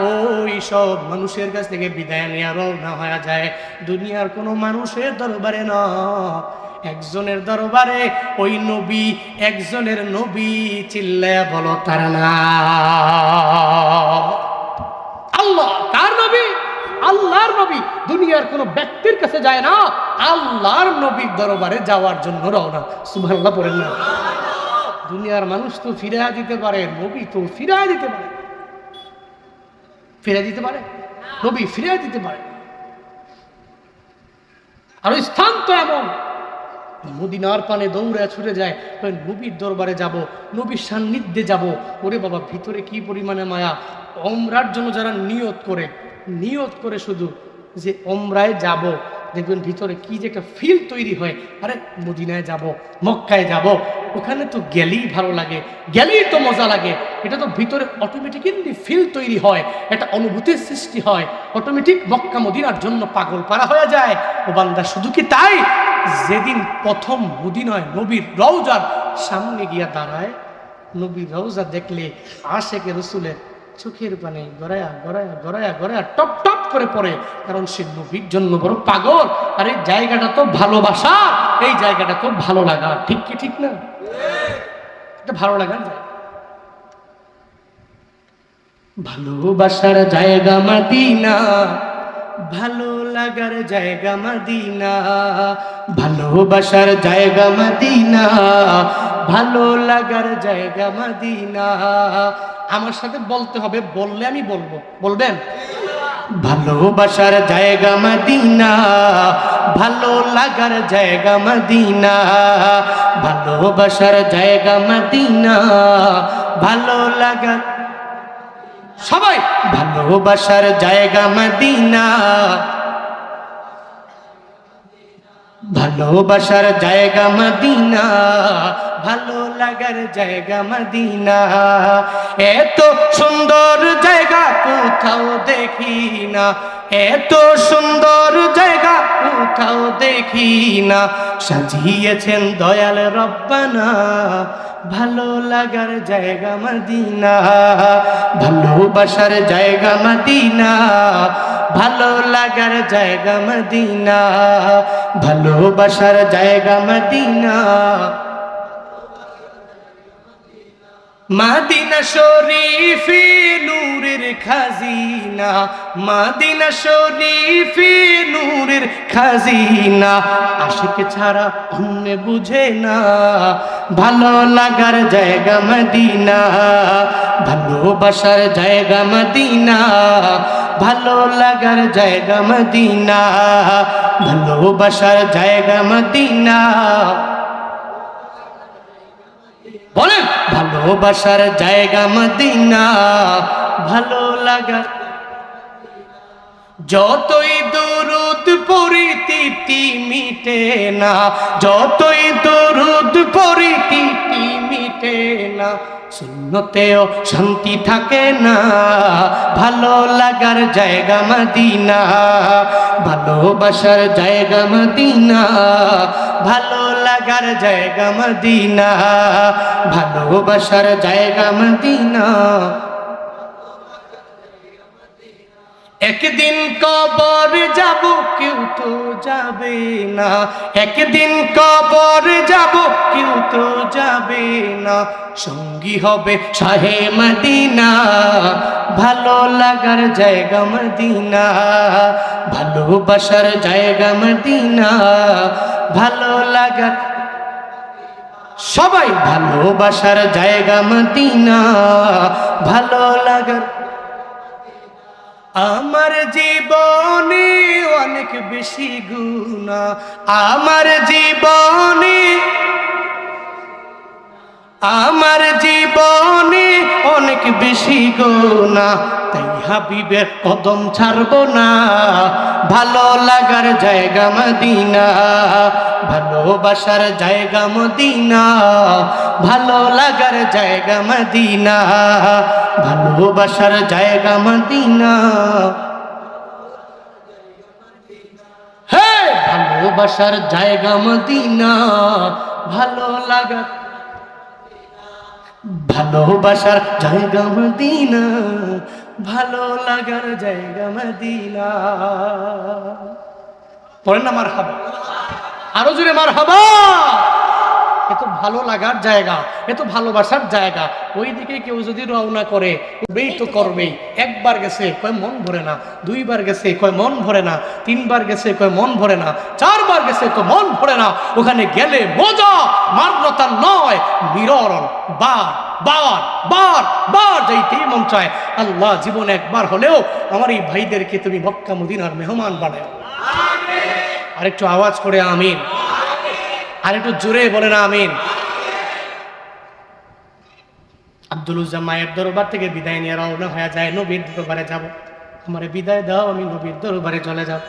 ওই সব মানুষের কাছ থেকে বিদায় নিয়ে রওনা হয়ে যায় দুনিয়ার কোনো মানুষের দরবারে না, একজনের দরবারে। ওই নবী, একজনের নবী, চিল্লায়া বলো তার নাম আল্লাহ। কার নবী? আল্লাহর নবী। দুনিয়ার কোনো ব্যক্তির কাছে যায় না, আল্লাহর নবীর দরবারে যাওয়ার জন্য রওনা। সুবহানাল্লাহ পড়েন না। দুনিয়ার মানুষ তো ফিরিয়ে দিতে পারে, নবী তো ফিরিয়ে দিতে পারে। ফিরিয়ে দিতে পারে নবী, ফিরিয়ে দিতে পারে। আর ওই স্থান তো এমন, মদিনার পানে দৌড়ে ছুটে যায়, নবীর দরবারে যাব, নবীর সান্নিধ্যে যাব। ওরে বাবা, ভিতরে কি পরিমাণে মায়া। ওমরার জন্য যারা নিয়ত করে শুধু যে ওমরায় যাব, দেখবেন ভিতরে কি যে একটা ফিল তৈরি হয়। আরে মদিনায় যাব, মক্কায় যাব, ওখানে তো গেলেই ভালো লাগে, গেলেই তো মজা লাগে। এটা তো ভিতরে অটোমেটিক্যালি ফিল তৈরি হয়, একটা অনুভূতির সৃষ্টি হয়, অটোমেটিক মক্কা মদিনার জন্য পাগল পারা হয়ে যায়। ও বান্দা, শুধু কি তাই? যেদিন প্রথম মদিনায় নবীর রওজার সামনে গিয়া দাঁড়ায়, নবীর রওজা দেখলে আশেকে রসুলের চোখের পানি গড়ায়া গড়ায়া গড়ায়া গড়ায়া টপ টপ করে পড়ে, কারণ সে নবীর জন্য বড় পাগল। আর এই জায়গাটা তো ভালোবাসা, এই জায়গাটা তো ভালো লাগা। ঠিক কি ঠিক না? এটা ভালো লাগার জায়গা, ভালোবাসার জায়গা মদিনা, ভালো লাগার জায়গা মদিনা, ভালোবাসার জায়গা মদিনা, ভালো লাগার জায়গা মদিনা। আমার সাথে বলতে হবে, বললে আমি বলবো, বলবেন? ভালোবাসার জায়গা মদিনা, ভালো লাগার জায়গা মদিনা, ভালোবাসার জায়গা মদিনা, ভালো লাগার, সবাই ভালোবাসার জায়গা মদিনা, ভালোবাসার জায়গা মদিনা, ভালো লাগার জায়গা মদিনা। এত সুন্দর জায়গা কোথাও দেখি না, এত সুন্দর জায়গা কোথাও দেখি না, সাজিয়েছেন দয়াল রব্বানা, ভালো লাগার জায়গা মদিনা, ভালোবাসার জায়গা মদিনা, ভালো লাগার জায়গা মদিনা, ভালোবাসার জায়গা মদিনা। মদিনা শরীফে নূরের খাজিনা, মদিনা শরীফে নূরের খাজিনা, আশিক ছাড়া অন্য বুঝে না, ভালো লাগার জায়গা মদিনা, ভালোবাসার জায়গা মদিনা, ভালো লাগার জায়গা মদিনা, ভালোবাসার জায়গা মদিনা। বলেন, ভালোবাসার জায়গা মদিনা, ভালো লাগার। যতই দরুদ পড়ি তিতি মিটে না, যতই দরুদ পড়ি তিতি মিটে না, সুন্নতেও শান্তি থাকে না, ভালো লাগার জায়গা মদিনা, ভালোবাসার জায়গা মদিনা, ভালো লাগার জায়গা মদিনা, ভালোবাসার জায়গা মদিনা। একদিন কবর যাব, কেউ তো যাবে না, একদিন কবর যাব, কেউ তো যাবে না, সঙ্গী হবে শাহে মদিনা, ভালো লাগার জায়গা মদিনা, ভালোবাসার জায়গা মদিনা, ভালো লাগার, সবাই ভালোবাসার জায়গা মদিনা, ভালো লাগার। আমার জীবনে অনেক বেশি গুনাহ, আমার জীবনে, আমার জীবনে অনেক বেশি গুনাহ, তাই হাবিবের কদম ছাড়বো না। ভালো লাগার জায়গা মদিনা, ভালোবাসার জায়গা মদিনা, ভালো লাগার জায়গা মদিনা, ভালোবাসার জায়গা মদিনা। হে ভালোবাসার জায়গা মদিনা, ভালো লাগার, ভালোবাসার জায়গা মদিনা, ভালো লাগার জায়গা মদিনা। পড়েন না মারহাবা, আরো জোরে মারহাবা। এত ভালো লাগার জায়গা, এত ভালোবাসার জায়গা, ওইদিকে কেউ যদি রওনা করে করবেই তো করবেই। একবার গেছে কয় মন ভরে না, দুইবার গেছে কয় মন ভরে না, তিনবার গেছে কয় মন ভরে না, চারবার গেছে তো মন ভরে না। ওখানে গেলে মজা মারলতা নয়, বিররণ, বার বার বার বার যাইতেই মন চায়। আল্লাহ জীবনে একবার হলেও আমার এই ভাইদেরকে তুমি মক্কা মদিনার মেহমান বানাও। আর একটু আওয়াজ করে আমিন, আর একটু জোরে বলে না আমিন। আব্দুল উজ্জা মায়ের দরবার থেকে বিদায় নিয়ে রওনা হয়ে যায়, নবীর দরবারে যাব। আমারে বিদায় দাও, আমি নবীর দরবারে চলে যাব।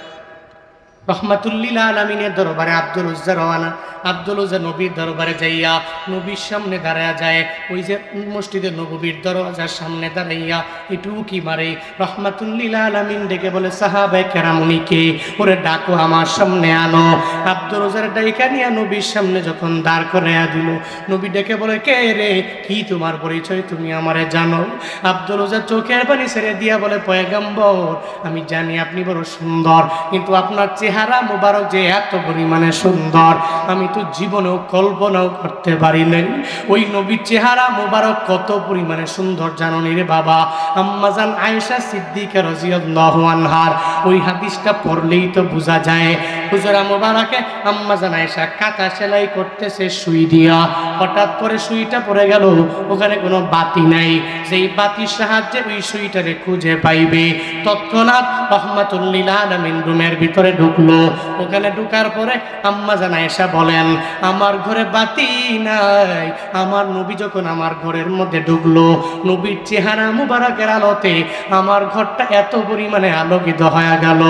রহমাতুল্লিল আলামিনের দরবারে আব্দুল উজ্জা রওনা। আব্দুল উজ্জা নবীর দরবারে যাইয়া নবীর সামনে দাঁড়ায়া যায়। ওই যে মসজিদে নববীর দরজার সামনে দাঁড়াইয়া একটু কি মারে। রহমাতুল্লিল আলামিন ডেকে বলে, সাহাবায়ে কেরামুনিকে ওরে ডাকো, আমার সামনে আনো। আব্দুল উজ্জার ডাইকা নিয়ে নবীর সামনে যখন দাঁড় করাইয়া দিল, নবী ডেকে বলে, কে রে, কি তোমার পরিচয়, তুমি আমারে জানো? আব্দুল উজ্জা চোখের পানি ছেড়ে দিয়া বলে, পয়গম্বর, আমি জানি আপনি বড় সুন্দর, কিন্তু আপনার চেহারা মোবারক যে এত পরিমাণে সুন্দর, আমি তো জীবনেও কল্পনাও করতে পারি নাই। ওই নবীর চেহারা মোবারক কত পরিমাণে সুন্দর জানো নি রে বাবা? আম্মাজান আয়েশা সিদ্দিকা রাদিয়াল্লাহু আনহার ওই হাদিসটা পড়লেই তো বোঝা যায়। হুজরা মোবারকে আম্মাজান আয়েশা কাঁথা সেলাই করতেছে সুই দিয়া, হঠাৎ করে সুইটা পড়ে গেল, ওখানে কোনো বাতি নাই। সেই বাতির সাহায্যে ওই সুইটারে খুঁজে পাইবে। তৎক্ষণাৎ রহমাতুল্লিল আলামিন রুমের ভিতরে ঢুকলো। ওখানে ঢুকার পরে আম্মাজান আয়েশা বলেন, আমার ঘরে বাতি নাই। আমার নবী যখন আমার ঘরের মধ্যে ঢুকলো, নবীর চেহারা মুবারকের আলোতে আমার ঘরটা এত পরিমাণে আলোকিত হয়ে গেল,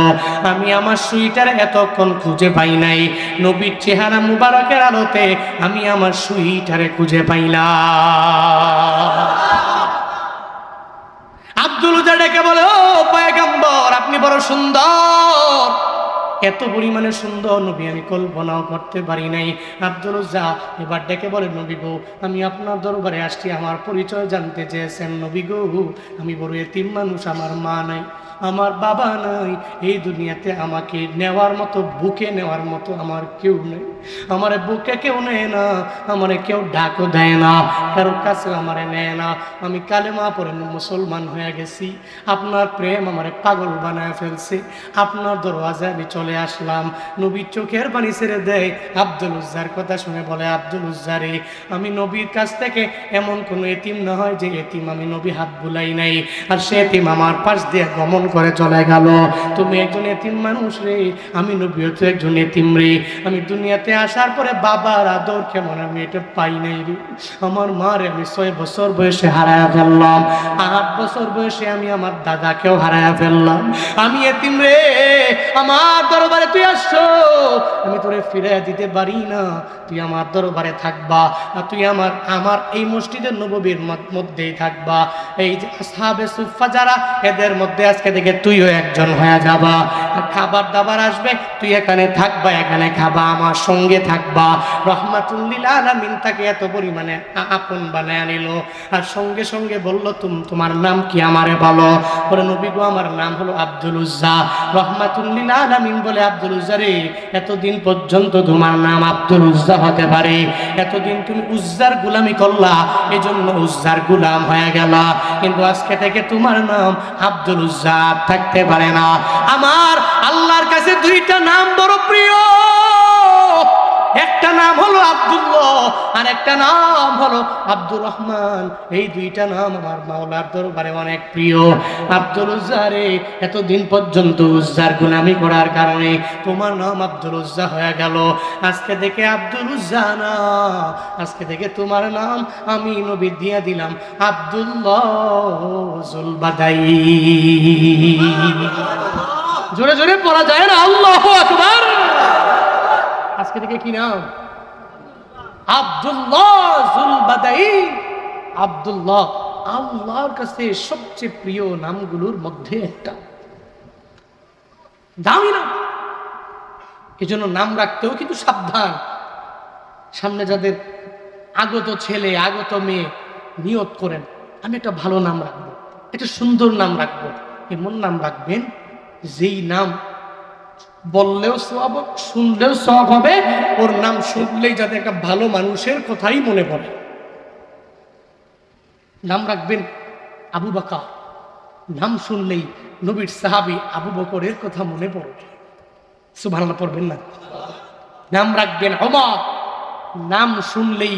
আমি আমার সুইটার এতক্ষণ খুঁজে পাই নাই। নবীর চেহারা মুবারকের আলোতে আমি আমার সুইটারে খুঁজে পাইলাম। আব্দুল উজ্জা ডেকে বলে, ও পয়গম্বর, আপনি বড় সুন্দর, এত পরিমাণে সুন্দর নবী আমি কল্পনাও করতে পারি নাই। আব্দুল উজ্জা এবার ডেকে বলে, নবী গো, আমি আপনার দরবারে আসছি, আমার পরিচয় জানতে চেয়েছেন। নবী গো, আমি বড় এতিম মানুষ, আমার মা নাই, আমার বাবা নাই, এই দুনিয়াতে আমাকে নেওয়ার মতো, বুকে নেওয়ার মতো আমার কেউ নেই। আমারে বুকে কেউ নেয় না, আমারে কেউ ডাকও দেয় না, কারোর কাছে আমারে নেয় না। আমি কালেমা পড়ে মুসলমান হয়ে গেছি, আপনার প্রেম আমারে পাগল বানায় ফেলছে, আপনার দরওয়াজায় আমি চলে আসলাম। নবীর চোখের পানি ছেড়ে দেয়। আব্দুল উজ্জার কথা শুনে বলে, আব্দুল উজ্জা রে, আমি নবীর কাছ থেকে এমন কোনো এতিম না হয় যে এতিম আমি নবী হাত বুলাই নাই, আর সে এতিম আমার পাশ দিয়ে গমন করে চলে গেল। তুমি একজন এতিম মানুষ রে, আমি নবীও তো একজন এতিম রে। আমি দুনিয়াতে আসার পরে বাবার আদর কেমন আমি এটা পাই নাই রে। আমার মা রে আমি 6 বছর বয়সে হারায়া ফেললাম, 8 বছর বয়সে আমি আমার দাদাকেও হারায়া ফেললাম। আমি এতিম রে, আমার দরবারে তুই আসছো, আমি তোরে ফিরে দিতে পারি না, তুই আমার দরবারে থাকবা, আর তুই আমার এই মসজিদের নববীর মধ্যেই থাকবা। এই যে আসহাবে সুফফা যারা, এদের মধ্যে আজকে থেকে তুইও একজন হয়ে যাবা। আর খাবার দাবার আসবে, তুই এখানে থাকবা, এখানে খাবা, আমার সঙ্গে থাকবা। রহমাতুল্লিল আলামিন তাকে এত পরিমাণে আপন বানায় নিল, আর সঙ্গে সঙ্গে বলল, তোমার নাম কি আমারে বলো। বলে, নবী গো, আমার নাম হলো আব্দুল উজ্জা। রহমাতুল্লিল আলামিন বলে, আব্দুল উজ্জা রে, এতদিন পর্যন্ত তোমার নাম আব্দুল উজ্জা হতে পারে, এতদিন তুমি উজ্জার গোলামি করলা, এজন্য উজ্জার গোলাম হয়ে গেলা, কিন্তু আজকে থেকে তোমার নাম আব্দুল উজ্জা থাকতে পারে না। আমার আল্লাহর কাছে দুইটা নাম বড় প্রিয়, একটা নাম হলো আব্দুল্লাহ, আর একটা নাম হলো আব্দুর রহমান। এই দুইটা নাম আমার মাওলার দরবারে অনেক প্রিয়। আব্দুল উজ্জা রে, এতদিন পর্যন্ত উজ্জার গোলামি করার কারণে তোমার নাম আব্দুল উজ্জা হয়ে গেল। আজকে থেকে আব্দুল উজ্জা না, আজকে থেকে তোমার নাম আমি নবী দিয়ে দিলাম আব্দুল্লাহ জুল বাদাই। জোরে জোরে পড়া যায় না আল্লাহু আকবার। আজকে থেকে কি নাম? আব্দুল্লাহ জুল বাদাই। আব্দুল্লাহ আল্লাহর কাছে সবচেয়ে প্রিয় নামগুলোর মধ্যে একটা, দামি নাম। এজন্য নাম রাখতেও কিন্তু সাবধান। সামনে যাদের আগত ছেলে আগত মেয়ে নিয়ত করেন আমি একটা ভালো নাম রাখবো, একটা সুন্দর নাম রাখবো, এমন নাম রাখবেন যেই নাম বললেও সওয়াব, শুনলেও সওয়াব হবে। ওর নাম শুনলেই যাতে একটা ভালো মানুষের কথাই মনে পড়ে। নাম রাখবেন আবু বকর, নাম শুনলেই নবীর সাহাবী আবু বকরের কথা মনে পড়বে। সুবহানাল্লাহ পড়বেন না? নাম রাখবেন ওমর, নাম শুনলেই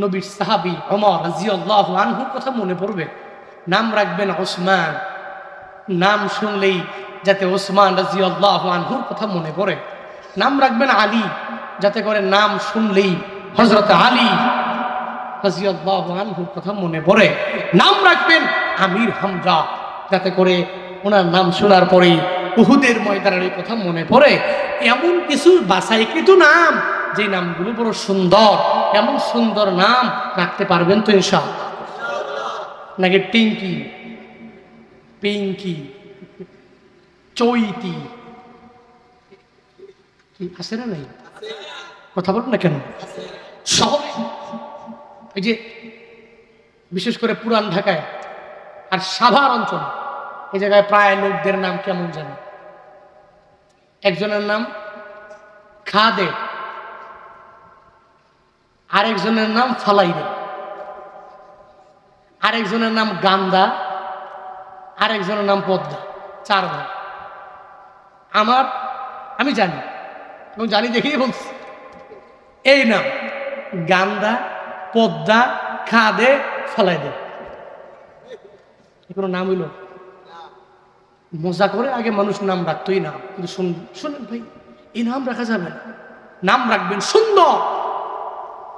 নবীর সাহাবী ওমর রাদিয়াল্লাহু আনহুর কথা মনে পড়বে। নাম রাখবেন ওসমান, নাম শুনলেই যাতে ওসমান রাদিয়াল্লাহু আনহুর কথা মনে পড়ে। নাম রাখবেন আলী, যাতে করে নাম শুনলেই হযরত আলী রাদিয়াল্লাহু আনহুর কথা মনে পড়ে। নাম রাখবেন আমির হামজা, যাতে করে ওনার নাম শোনার পরেই উহুদের ময়দানের কথা মনে পড়ে। এমন কিছু বাছাইকৃত নাম, যে নামগুলো বড় সুন্দর, এমন সুন্দর নাম রাখতে পারবেন তো ইনশাআল্লাহ? নাকি টিঙ্কি, পিঙ্কি, চৈতি আছে না? নাই? কথা বলুন না কেন? সব এই যে বিশেষ করে পুরান ঢাকায় আর সাভার অঞ্চল, এই জায়গায় প্রায় লোকদের নাম কেমন জানে। একজনের নাম খাদে, আরেকজনের নাম ফালাইদে, আরেকজনের নাম গান্দা, আরেকজনের নাম পদ্মা। 4 ভাই। আমি জানি এবং জানি দেখেই বলছি, এই নাম গান্দা, পদ্মা, খাদে, ফালাইদে, কোনো নাম হইল? মজা করে আগে মানুষ নাম রাখতোই না, কিন্তু শুনেন ভাই, এই নাম রাখা যাবে না। নাম রাখবেন সুন্দর।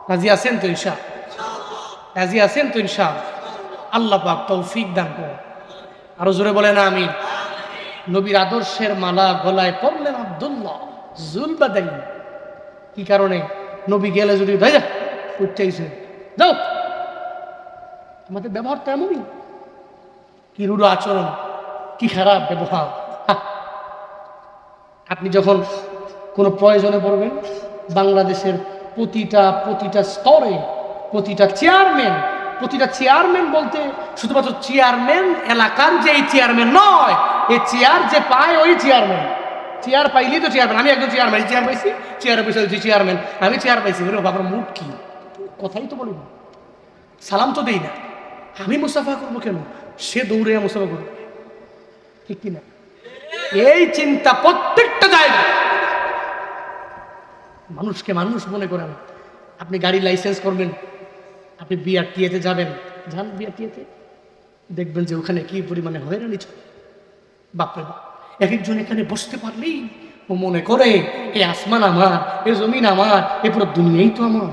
রাজি আছেন তো ইনশাআল্লাহ? রাজি আছেন তো ইনশাআল্লাহ? আল্লাহ পাক তৌফিক দান করুন। আরো জোরে বলেন আমিন। নবীর আদর্শের মালা গলায় পরলেন আব্দুল্লাহ জুল বাদাই। কি কারণে? নবী গেলে যদি উঠতেছে যাও, আমাদের ব্যবহার তো এমনই। কি রূঢ় আচরণ, কি খারাপ ব্যবহার। আপনি যখন কোনো প্রয়োজনে পড়বেন, বাংলাদেশের প্রতিটা স্তরে প্রতিটা চেয়ারম্যান বলতে শুধুমাত্র চেয়ারম্যান এলাকার যে এই চেয়ারম্যান নয়, এই চেয়ার যে পায় ওই চেয়ারম্যান। চেয়ার পাইলেই তো চেয়ারম্যান। আমি একজন চেয়ারম্যান, চেয়ার পাইছি, চেয়ারে বসে হয়েছি চেয়ারম্যান, আমি চেয়ার পাইছি। বাবার মুখ কি? কথাই তো বলি না, সালাম তো দেই না। আমি মুসাফা করবো কেন? সে দৌড়ে মুসাফা করবো, ঠিক কিনা? এই চিন্তা প্রত্যেকটা জায়গায়। মানুষকে মানুষ মনে করেন। আপনি গাড়ি লাইসেন্স করবেন, আপনি বিআরটিএতে যাবেন, যান বিআরটিএতে, দেখবেন যে ওখানে কি পরিমাণে হয়রানি চলে। বাপরে বাপ, এক একজন এখানে বসতে পারলেই ও মনে করে এই আসমান আমার, এই জমিন আমার, এ পুরো দুনিয়াই তো আমার।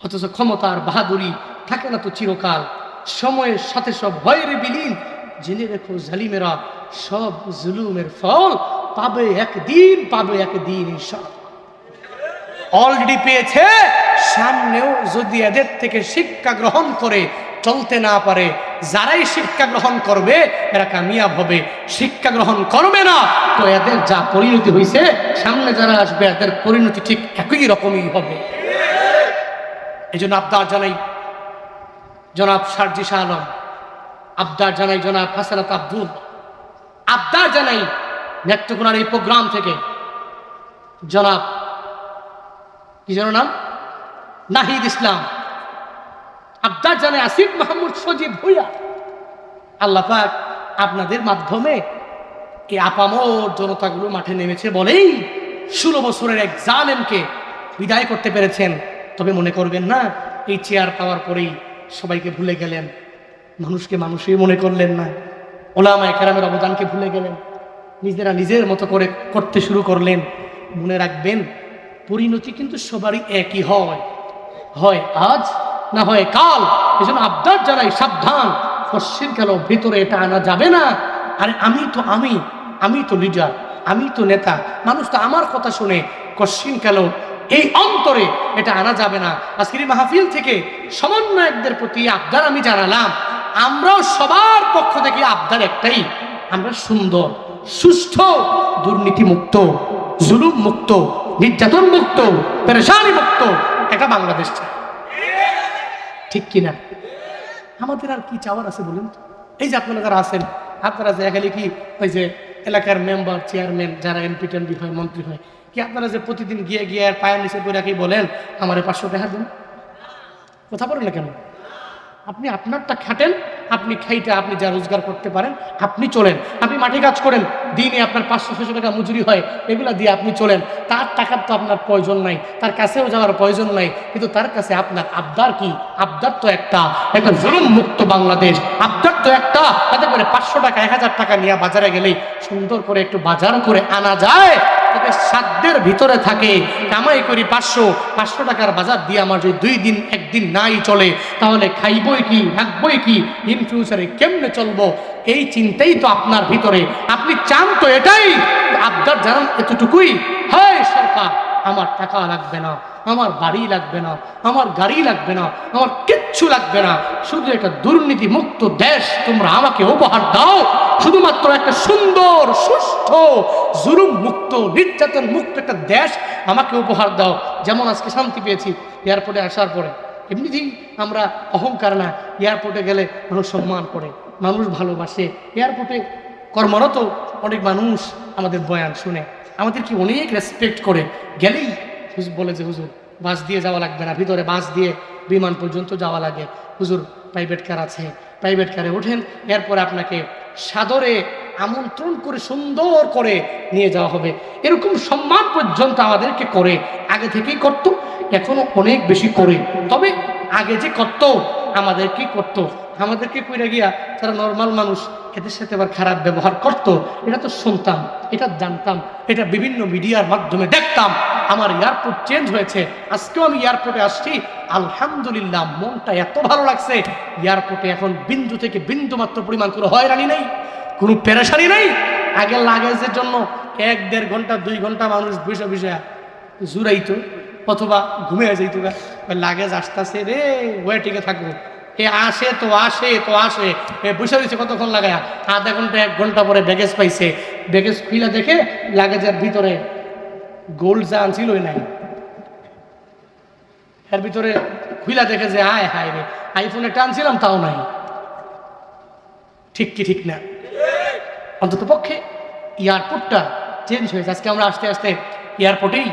অথচ ক্ষমতার বাহাদুরি থাকে না তো চিরকাল, সময়ের সাথে সব হয় রে বিলীন। জেনে রেখো জালিমেরা সব জুলুমের ফল পাবে একদিন ইনশাআল্লাহ। অলরেডি পেয়েছে, সামনেও যদি এদের থেকে শিক্ষা গ্রহণ করে চলতে না পারে, যারাই শিক্ষা গ্রহণ করবে এরা কামিয়াব হবে। শিক্ষা গ্রহণ করবে না তো এদের যা পরিণতি হয়েছে, সামনে যারা আসবে এদের পরিণতি ঠিক একই রকমই হবে। এই জন্য আবদার জানাই জনাব শারজি শাহ আলম, আবদার জানাই জনাব হাসানাত আব্দুল, আবদার জানাই নেত্রকোনার এই প্রোগ্রাম থেকে জনাব কি যেন নাম, নাহিদ ইসলাম, আবদার জানাই আসিফ মাহমুদ সজীব ভুইয়া। আল্লাহ পাক আপনাদের মাধ্যমে এই আপামর জনতাগুলো মাঠে নেমেছে বলেই 16 বছরের এক জালেমকে বিদায় করতে পেরেছেন। তবে মনে করবেন না এই চেয়ার পাওয়ার পরেই সবাইকে ভুলে গেলেন, মানুষকে মানুষই মনে করলেন না, ওলামায়ে কেরামের অবদানকে ভুলে গেলেন, নিজেরা নিজের মতো করে করতে শুরু করলেন। মনে রাখবেন পরিণতি কিন্তু সবারই একই হয় আজ না হয় কাল। এজন্য আবদার জানাই, সাবধান, কশ্চিন কাল ভেতরে এটা আনা যাবে না। আরে আমি তো লিডার, আমি তো নেতা, মানুষ তো আমার কথা শুনে, কশ্চিন কাল এই অন্তরে এটা আনা যাবে না। আজকের মাহফিল থেকে সমন্বয়কদের প্রতি আবদার আমি জানালাম, আমরাও সবার পক্ষ থেকে আবদার একটাই, আমরা সুন্দর, সুষ্ঠু, দুর্নীতি মুক্ত, জুলুম মুক্ত, নির্যাতন মুক্ত, পেরেশানি মুক্ত একটা বাংলাদেশ চাই। ঠিক কিনা? আমাদের আর কি চাওয়ার আছে বলুন তো? এই যে আপনারা যারা আছেন, আপনারা যে এখানে কি ওই যে এলাকার মেম্বার, চেয়ারম্যান, যারা এমপি টেমপি হয়, মন্ত্রী হয়, কি আপনারা যে প্রতিদিন গিয়ে আর পায়ের নিচে করে কি বলেন আমারে 500 টাকা দেন? কথা বলেন না কেন? আপনি আপনারটা খাটেন, আপনি খাইটা আপনি যা রোজগার করতে পারেন আপনি চলেন। আপনি মাঠে কাজ করেন, দিনে আপনার 500-600 টাকা মজুরি হয়, এগুলা দিয়ে আপনি চলেন। তার টাকার তো আপনার প্রয়োজন নাই, তার কাছেও যাওয়ার প্রয়োজন নাই, কিন্তু তার কাছে আপনার আবদার কি? আবদার তো একটা জুলুম মুক্ত বাংলাদেশ। আবদার তো একটা, তাতে করে 500 টাকা 1000 টাকা নিয়ে বাজারে গেলেই সুন্দর করে একটু বাজার করে আনা যায়। তবে সাধ্যের ভিতরে থাকে, কামাই করি 500 টাকার বাজার দিয়ে আমার যদি 2 দিন 1 দিন নাই চলে, তাহলে খাইবই কি, থাকবই কি, ইন ফিউচারে কেমনে চলবো, এই চিন্তাই তো আপনার ভিতরে। আপনি চান তো এটাই, আবদার জানান এতটুকুই, হ্যাঁ সরকার আমার টাকা লাগবে না, আমার বাড়ি লাগবে না, আমার গাড়ি লাগবে না, আমার কিচ্ছু লাগবে না, শুধু একটা দুর্নীতি মুক্ত দেশ তোমরা আমাকে উপহার দাও, শুধুমাত্র একটা সুন্দর, সুষ্ঠু, জুলুম মুক্ত, নির্যাতন মুক্ত একটা দেশ আমাকে উপহার দাও। যেমন আজকে শান্তি পেয়েছি এয়ারপোর্টে আসার পরে, এমনিতেই আমরা অহংকার না, এয়ারপোর্টে গেলে মানুষ সম্মান করে, মানুষ ভালোবাসে, এয়ারপোর্টে কর্মরত অনেক মানুষ আমাদের বয়ান শুনে আমাদের কি অনেক রেসপেক্ট করে। গেলেই বলে যে হুজুর বাস দিয়ে যাওয়া লাগবে না, ভিতরে বাস দিয়ে বিমান পর্যন্ত যাওয়া লাগে, হুজুর প্রাইভেট কার আছে, প্রাইভেট কারে ওঠেন, এরপরে আপনাকে সাদরে আমন্ত্রণ করে সুন্দর করে নিয়ে যাওয়া হবে। এরকম সম্মান পর্যন্ত আমাদেরকে করে, আগে থেকেই করতো, এখনো অনেক বেশি করে। তবে আগে যে করতো আমাদেরকে কইরা গিয়া তারা নর্মাল মানুষ এদের সাথে আবার খারাপ ব্যবহার করত, এটা তো শুনতাম, এটা জানতাম, এটা বিভিন্ন মিডিয়ার মাধ্যমে দেখতাম। আমার এয়ারপোর্ট চেঞ্জ হয়েছে, আজকেও আমি এয়ারপোর্টে আসছি, আলহামদুলিল্লাহ মনটা এত ভালো লাগছে। এয়ারপোর্টে এখন বিন্দু থেকে বিন্দু মাত্র পরিমাণ কোনো হয়রানি নেই, কোনো পেরেশানি নেই। আগে লাগেজের জন্য 1-1.5 ঘন্টা 2 ঘন্টা মানুষ বসে জুড়াইতো অথবা ঘুমিয়ে যাইতো, লাগেজ আসতেছে রে ওয়েটিংয়ে থাকবো, এ আসে তো আসে বসে রয়েছে কতক্ষণ লাগায়, আধা ঘন্টা 1 ঘন্টা পরে ব্যাগেজ পাইছে, ব্যাগেজ খুইলা দেখে লাগেজের ভিতরে গোল্ড যা আনছিলই নাই, এর ভিতরে খুইলা দেখে যে হায় রে আইফোনে টানছিলাম তাও নাই। ঠিক কি ঠিক না? অন্তত পক্ষে এয়ারপোর্টটা চেঞ্জ হয়েছে। আজকে আমরা আস্তে আস্তে এয়ারপোর্টেই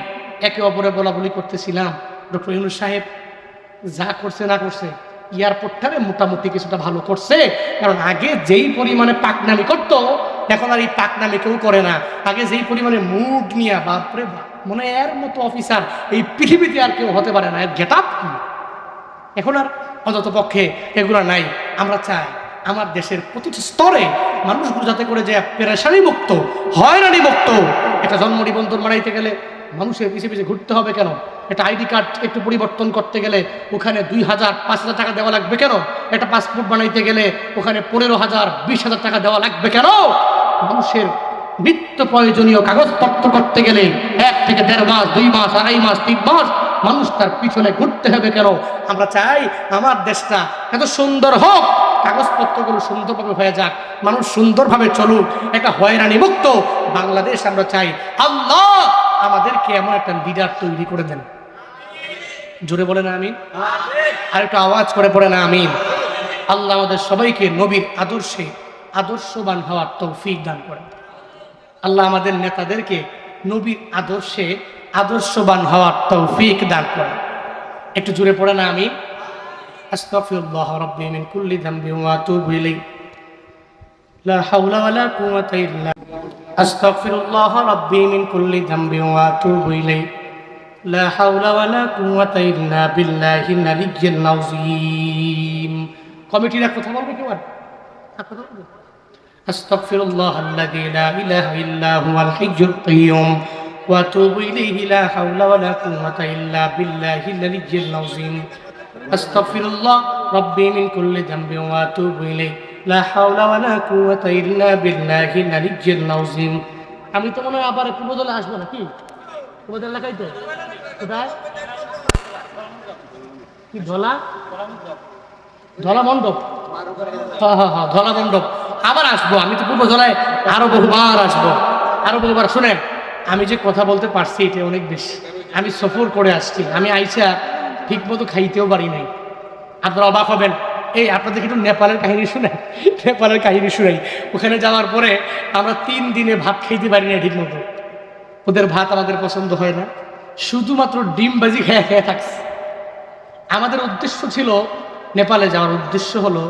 একে অপরে বলাবলি করতেছিলাম, ডক্টর ইউনূস সাহেব যা করছে না করছে এয়ারপোর্টটারে মোটামুটি কিছুটা ভালো করছে। কারণ আগে যেই পরিমাণে পাকনামি করতো, এখন আর এই পাকনামি কেউ করে না। আগে যেই পরিমাণে মুড নিয়ে, বাপরে বাপ, মনে এর মতো অফিসার এই পৃথিবীতে আর কেউ হতে পারে না, এর গেট আপ কি, এখন আর অন্তত পক্ষে এগুলো নাই। আমরা চাই আমার দেশের প্রতিটি স্তরে মানুষগুলো যাতে করে যে পেরেশানি মুক্ত, হয়রানি মুক্ত। একটা জন্ম নিবন্ধন বানাইতে গেলে মানুষের পিছিয়ে পিছিয়ে ঘুরতে হবে কেন? একটা আইডি কার্ড একটু পরিবর্তন করতে গেলে ওখানে 2000-5000 টাকা দেওয়া লাগবে কেন? একটা পাসপোর্ট বানাইতে গেলে ওখানে 15,000-20,000 টাকা দেওয়া লাগবে কেন? মানুষের নিত্য প্রয়োজনীয় কাগজপত্র করতে গেলে 1 থেকে 1.5 মাস, 2 মাস, 2.5 মাস, 3 মাস মানুষ তার পিছনে ঘুরতে হবে কেন? আমরা চাই আমার দেশটা এত সুন্দর হোক, কাগজপত্রগুলো সুন্দরভাবে হয়ে যাক, মানুষ সুন্দরভাবে চলুক, একটা হয়রানি মুক্ত বাংলাদেশ আমরা চাই। আল্লাহ আমাদেরকে এমন একটা লিডার তৈরি করে দেন। জোরে বলে না আমিন, আর একটু আওয়াজ করে পড়ে না আমিন। আল্লাহ আমাদের সবাইকে নবীর আদর্শে আদর্শবান হওয়ার তৌফিক দান করেন। আল্লাহ আমাদের নেতাদেরকে নবীর আদর্শে আদর্শবান হওয়ার তৌফিক দান করেন। একটু জোরে পড়ে না আমিন। আস্তাগফিরুল্লাহ রাব্বি মিন কুল্লি যামবি ওয়া আতুবু ইলাইহি লা হাওলা ওয়ালা কুওয়াতা ইল্লা আস্তাগফিরুল্লাহ রাব্বি মিন কুল্লি যামবিন ওয়া আতুবু ইলাইহি লা হাওলা ওয়ালা কুওয়াতা ইল্লা বিল্লাহিল আলিয়্যিল আযীম। কমিটিরা কথা বলবে কেউ আর কথা বলবে? আস্তাগফিরুল্লাহাল্লাযী লা ইলাহা ইল্লা হুয়াল হাইয়্যুল কাইয়্যুম ওয়া আতুবু ইলাইহি লা হাওলা ওয়ালা কুওয়াতা ইল্লা বিল্লাহিল আলিয়্যিল আযীম। আস্তাগফিরুল্লাহ রাব্বি মিন কুল্লি যামবিন ওয়া আতুবু ইলাইহি লা হাওলা ওয়ালা কুওয়াতা ইল্লা বিল্লাহিল আলিয়্যিল আযীম। আমি তো মনে হয় আবার পূর্বদলে আসবো না, কি তোমাদের এলাকায় তো কোথায় কি ধলা ধলা মণ্ডপ? হ্যাঁ হ্যাঁ হ্যাঁ, ধলা মণ্ডপ আবার আসবো। আমি তো পূর্ব ধলায় আরো বহুবার আসবো, আরো বহুবার। শুনেন, আমি যে কথা বলতে পারছি এটা অনেক বেশি। আমি সফর করে আসছি, আমি আইসা ঠিক মতো খাইতেও পারি নাই। আপনারা অবাক হবেন। এই আপনাদের একটু নেপালের কাহিনী শুনেন, নেপালের কাহিনী শুনাই। ওখানে যাওয়ার পরে আমরা 3 দিনে ভাত খাইতে পারি না ঠিক মতো। ওদের ভাত আমাদের পছন্দ হয় না, শুধুমাত্র ডিম বাজি খেয়ে খেয়ে থাকছে। আমাদের উদ্দেশ্য ছিল, নেপালে যাওয়ার উদ্দেশ্য হলো,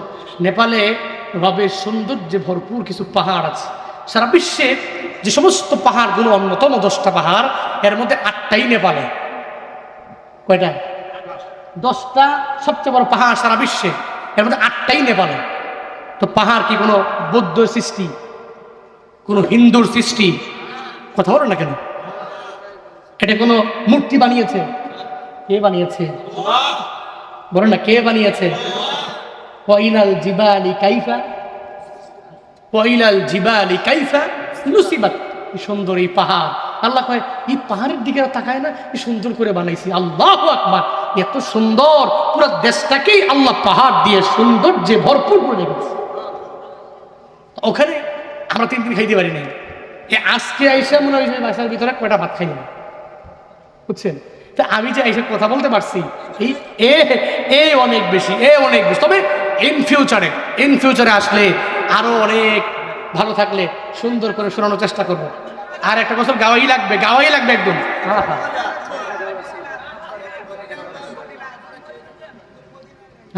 নেপালে রবের সৌন্দর্যে ভরপুর কিছু পাহাড় আছে। সারা বিশ্বে যে সমস্ত পাহাড়গুলো অন্যতম 10টা পাহাড়, এর মধ্যে 8টাই নেপালে। কয়টা? 10টা সবচেয়ে বড় পাহাড় সারা বিশ্বে, এর মধ্যে 8টাই নেপালে। তো পাহাড় কি কোনো বৌদ্ধ সৃষ্টি, কোনো হিন্দুর সৃষ্টি? কথা বলো না কেন? এটা কোনো মূর্তি বানিয়েছে? কে বানিয়েছে? বলো না, কে বানিয়েছে? ওয়াইলাল জিবালি কাইফা, ওয়াইলাল জিবালি কাইফা নুসিবাত। কি সুন্দর এই পাহাড়! আল্লাহ কয়, এই পাহাড়ের দিকে তাকায় না, কি সুন্দর করে বানাইছি। আল্লাহু আকবার! এত সুন্দর, পুরো দেশটাকেই আল্লাহ পাহাড় দিয়ে সৌন্দর্যে ভরপুর করে রেখেছে। ওখানে আমরা 3 দিন খাইতে পারি নাই। আজকে আইসা মনে হয় বাসার ভিতরে কয়টা ভাত খাই না, বুঝছেন? তা আমি যে আইসা কথা বলতে পারছি, এই অনেক বেশি, অনেক বেশি। তবে ইন ফিউচারে আসলে আরো অনেক ভালো থাকলে সুন্দর করে শোনানোর চেষ্টা করব। আর একটা বছর গাওয়াই লাগবে একদম।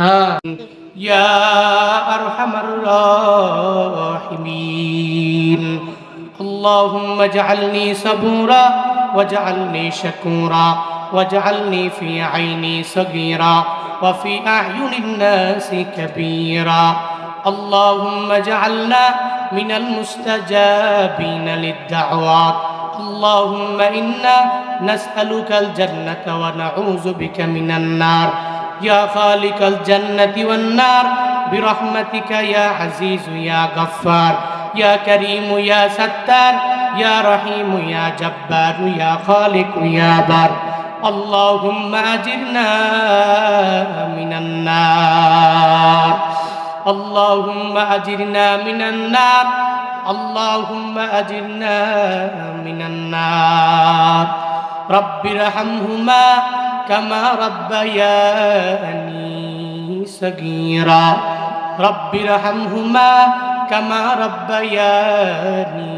হ্যাঁ, ইয়া আরহামার রাহিমিন। আল্লাহুম্মা জাআলনি সাবুরা ওয়াজআলনি শাকুরা ওয়াজআলনি ফি আইনি সগীরা ওয়া ফি আ'য়ুনিন নাসি কাবীরা। আল্লাহুম্মা জাআলনা মিনাল মুস্তাজাবিনা লিদ-দাওয়াত। আল্লাহুম্মা ইন্না নাসআলুকাল জান্নাতা ওয়া নাউযু বিকা মিনান নার। ইয়া খালিকাল জান্নাতি ওয়ান নার বিরহমাতিকা ইয়া আজিজু ইয়া গফফার ইয়া কারীমু ইয়া সাত্তার ইয়া রহিমু ইয়া জাব্বারু ইয়া খালিকু ইয়া বার। আল্লাহুম্মা আজিরনা মিনান নার। আল্লাহুম্মা আজিরনা মিনান নার। আল্লাহুম্মা আজিরনা মিনান নার। রব্বিরহামহুমা কামা রাব্বায়ানি সগীরা। রব্বিরহামহুমা কামা রাব্বায়ানি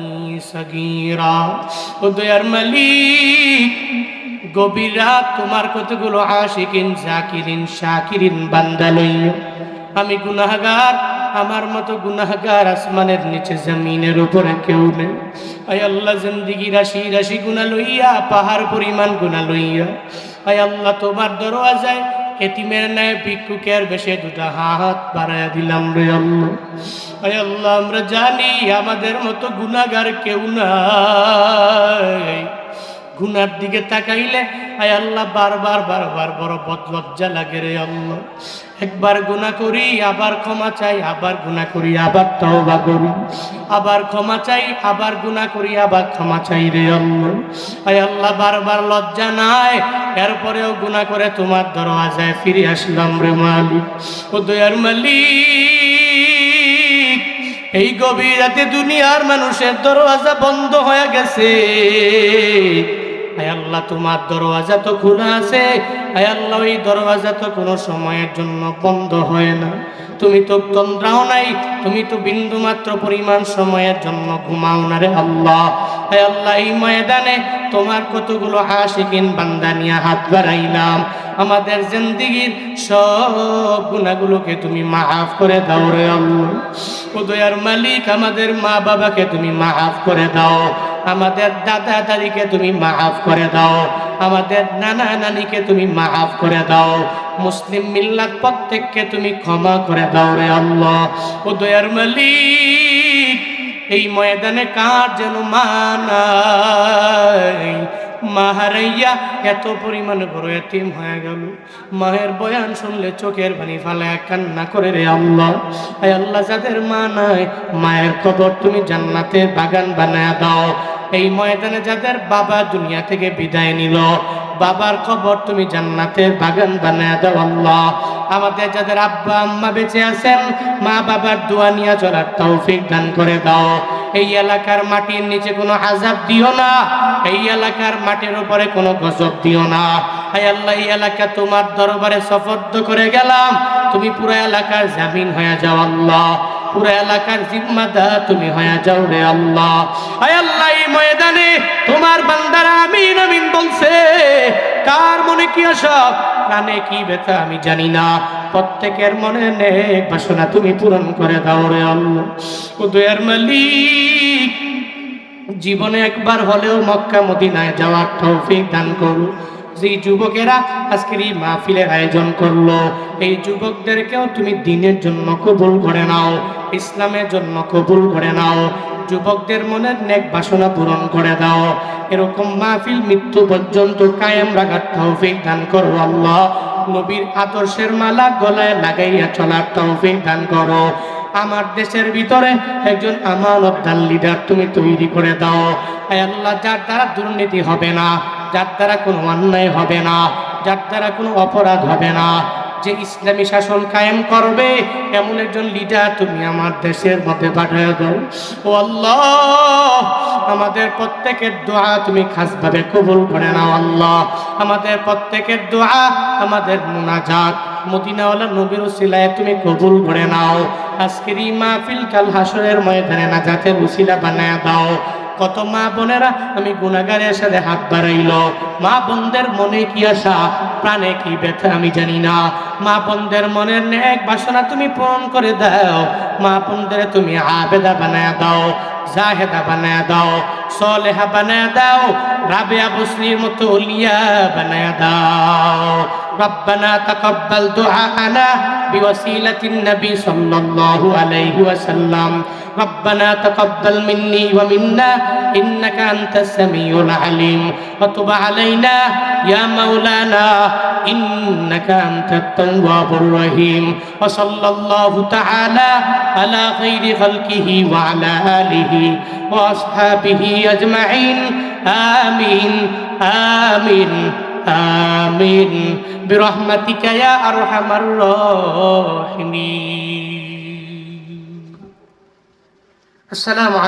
সগীরা। ও দয়ার মালিক, গভীর রাত তোমার কতগুলো আশিকিন জাকিরিন শাকিরিন বান্দা লইয়া, আমি গুনাহগার, আমার মতো গুনাহগার আসমানের নিচে জমিনের উপরে কেউ নেই। আয় আল্লাহ, জিন্দেগি রাশি রাশি গুনাহ লইয়া, পাহাড় পরিমাণ গুনাহ লইয়া, আয় আল্লাহ তোমার দরওয়াজায় এতিমের ন্যায় ভিক্ষুকের বেশে 2টা হাত বাড়াইয়া দিলাম রে আল্লাহ। আয় আল্লাহ, আমরা জানি আমাদের মতো গুনাহগার কেউ নাই। গুনার দিকে তাকাইলে আয় আল্লাহ বারবার বড় বদলজ্জা লাগে রে আল্লাহ। একবার গুনাহ করি আবার ক্ষমা চাই, আবার গুনাহ করি আবার তওবা করি, আবার ক্ষমা চাই, আবার গুনাহ করি আবার ক্ষমা চাই রে আল্লাহ। আয় আল্লাহ, বারবার লজ্জা নাই, এরপরেও গুনাহ করে তোমার দরওয়াজায় ফিরে আসলাম রে মালিক। ও দয়ার মালিক, এই গভীর রাতে দুনিয়ার মানুষের দরওয়াজা বন্ধ হয়ে গেছে। আয় আল্লাহ, তোমার দরওয়াজা তো খোলা আছে। আয় আল্লাহ, ওই দরওয়াজা তো কোনো সময়ের জন্য বন্ধ হয় না। তুমি তো তন্দ্রাও নাই, তুমি তো বিন্দু মাত্র পরিমাণ সময়ের জন্য ঘুমাও না রে আল্লাহ। আয় আল্লাহ, এই ময়দানে তোমার কতগুলো আশিকিন বান্দা নিয়ে হাত বাড়াইলাম। আমাদের জিন্দেগীর সব গুনাহগুলোকে তুমি মাফ করে দাও রে আল্লাহ। ও দয়ার মালিক, আমাদের মা বাবাকে তুমি মাফ করে দাও, আমাদের দাদা দাদিকে তুমি মাফ করে দাও, আমাদের নানা নানিকে তুমি মাফ করে দাও, মুসলিম মিল্লাত প্রত্যেককে তুমি ক্ষমা করে দাও রে আল্লাহ। ও দয়ার মালিক, এই ময়দানে কার যেন মা নাই, মা হারাইয়া এত পরিমাণে বড় এতিম হয়ে গেল। মায়ের বয়ান শুনলে চোখের পানি ফালায় কান্না করে রে আল্লাহ। আয় আল্লাহ, যাদের মা নাই মায়ের কবর তুমি জান্নাতের বাগান বানায় দাও। এই ময়দানে যাদের বাবা দুনিয়া থেকে বিদায় নিল, বাবার কবর তুমি জান্নাতের বাগান বানায় দাও আল্লাহ। আমাদের যাদের আব্বা আম্মা বেঁচে আছেন, মা বাবার দোয়া নিয়ে চলার তৌফিক দান করে দাও। এই এলাকার মাটির নিচে কোনো আযাব দিও না, এই এলাকার মাটির উপরে কোনো গজব দিও না। আয় আল্লাহ, এই এলাকা তোমার দরবারে সুপর্দ করে গেলাম, তুমি পুরো এলাকার জামিন হয়ে যাও আল্লাহ, পুরো এলাকার জিম্মাদার তুমি হয়ে যাও রে আল্লাহ। আয় আল্লাহ, এই ময়দানে তোমার বান্দারা আমিন আমিন বলছে, কার মনে কি আশা কানে কি ব্যথা আমি জানি না, প্রত্যেকের মনে নেক বাসনা তুমি পূরণ করে দাও রে আল্লাহ। ও দয়ার মালিক, জীবনে একবার হলেও মক্কা মদিনায় যাওয়ার তৌফিক দান করো। যে যুবকেরা আজকের এই মাহফিলের আয়োজন করলো, এই যুবকদেরকেও তুমি দ্বীনের জন্য কবুল করে নাও, ইসলামের জন্য কবুল করে নাও, যুবকদের মনের নেক বাসনা পূরণ করে দাও। এরকম মাহফিল মৃত্যু পর্যন্ত কায়েম রাখার তৌফিক দান করো আল্লাহ। নবীর আদর্শের মালা গলায় লাগাইয়া চলার তৌফিক দান করো। আমার দেশের ভিতরে একজন আমানতদার লিডার তুমি তৈরি করে দাও। আয় আল্লাহ, যার দ্বারা দুর্নীতি হবে না, যার দ্বারা কোনো অন্যায় হবে না, যার দ্বারা কোনো অপরাধ হবে না, যে ইসলামী শাসন কায়েম করবে, এমন একজন লিডার তুমি আমার দেশের মধ্যে পাঠিয়ে দাও। ও আল্লাহ, আমাদের প্রত্যেকের দোয়া তুমি খাসভাবে কবুল করে নাও আল্লাহ। আমাদের প্রত্যেকের দোয়া, আমাদের মুনাজাত মদিনাওয়ালা নবীর উসিলায় তুমি কবুল করে নাও। আজকের এই মাহফিল কাল হাসরের ময়দানে নাজাতের উসিলা বানায় দাও। কত মা বোনেরা আমি গুনাহগারের সাথে হাত বাড়াইল, মা বোনদের মনে কি আশা প্রাণে কি ব্যথা আমি জানি না, মা বোনদের মনের নেক বাসনা তুমি পূরণ করে দাও। মা বোনদের তুমি আবেদা বানায় দাও, জাহেদা বানায় দাও, সলেহা বানায় দাও, রাবেয়া বসরির মতো ওলিয়া বানায় দাও। রব্বানা তাকাব্বাল দুআনা বিওয়াসিলাতিন নবী সাল্লাল্লাহু আলাইহি ওয়াসাল্লাম। ربنا تقبل مني ومنا إنك أنت السميع العليم وتب علينا يا مولانا إنك أنت التواب الرحيم وصلى الله تعالى على خير خلقه وعلى آله وأصحابه أجمعين آمين آمين آمين برحمتك يا أرحم الراحمين। السلام عليكم।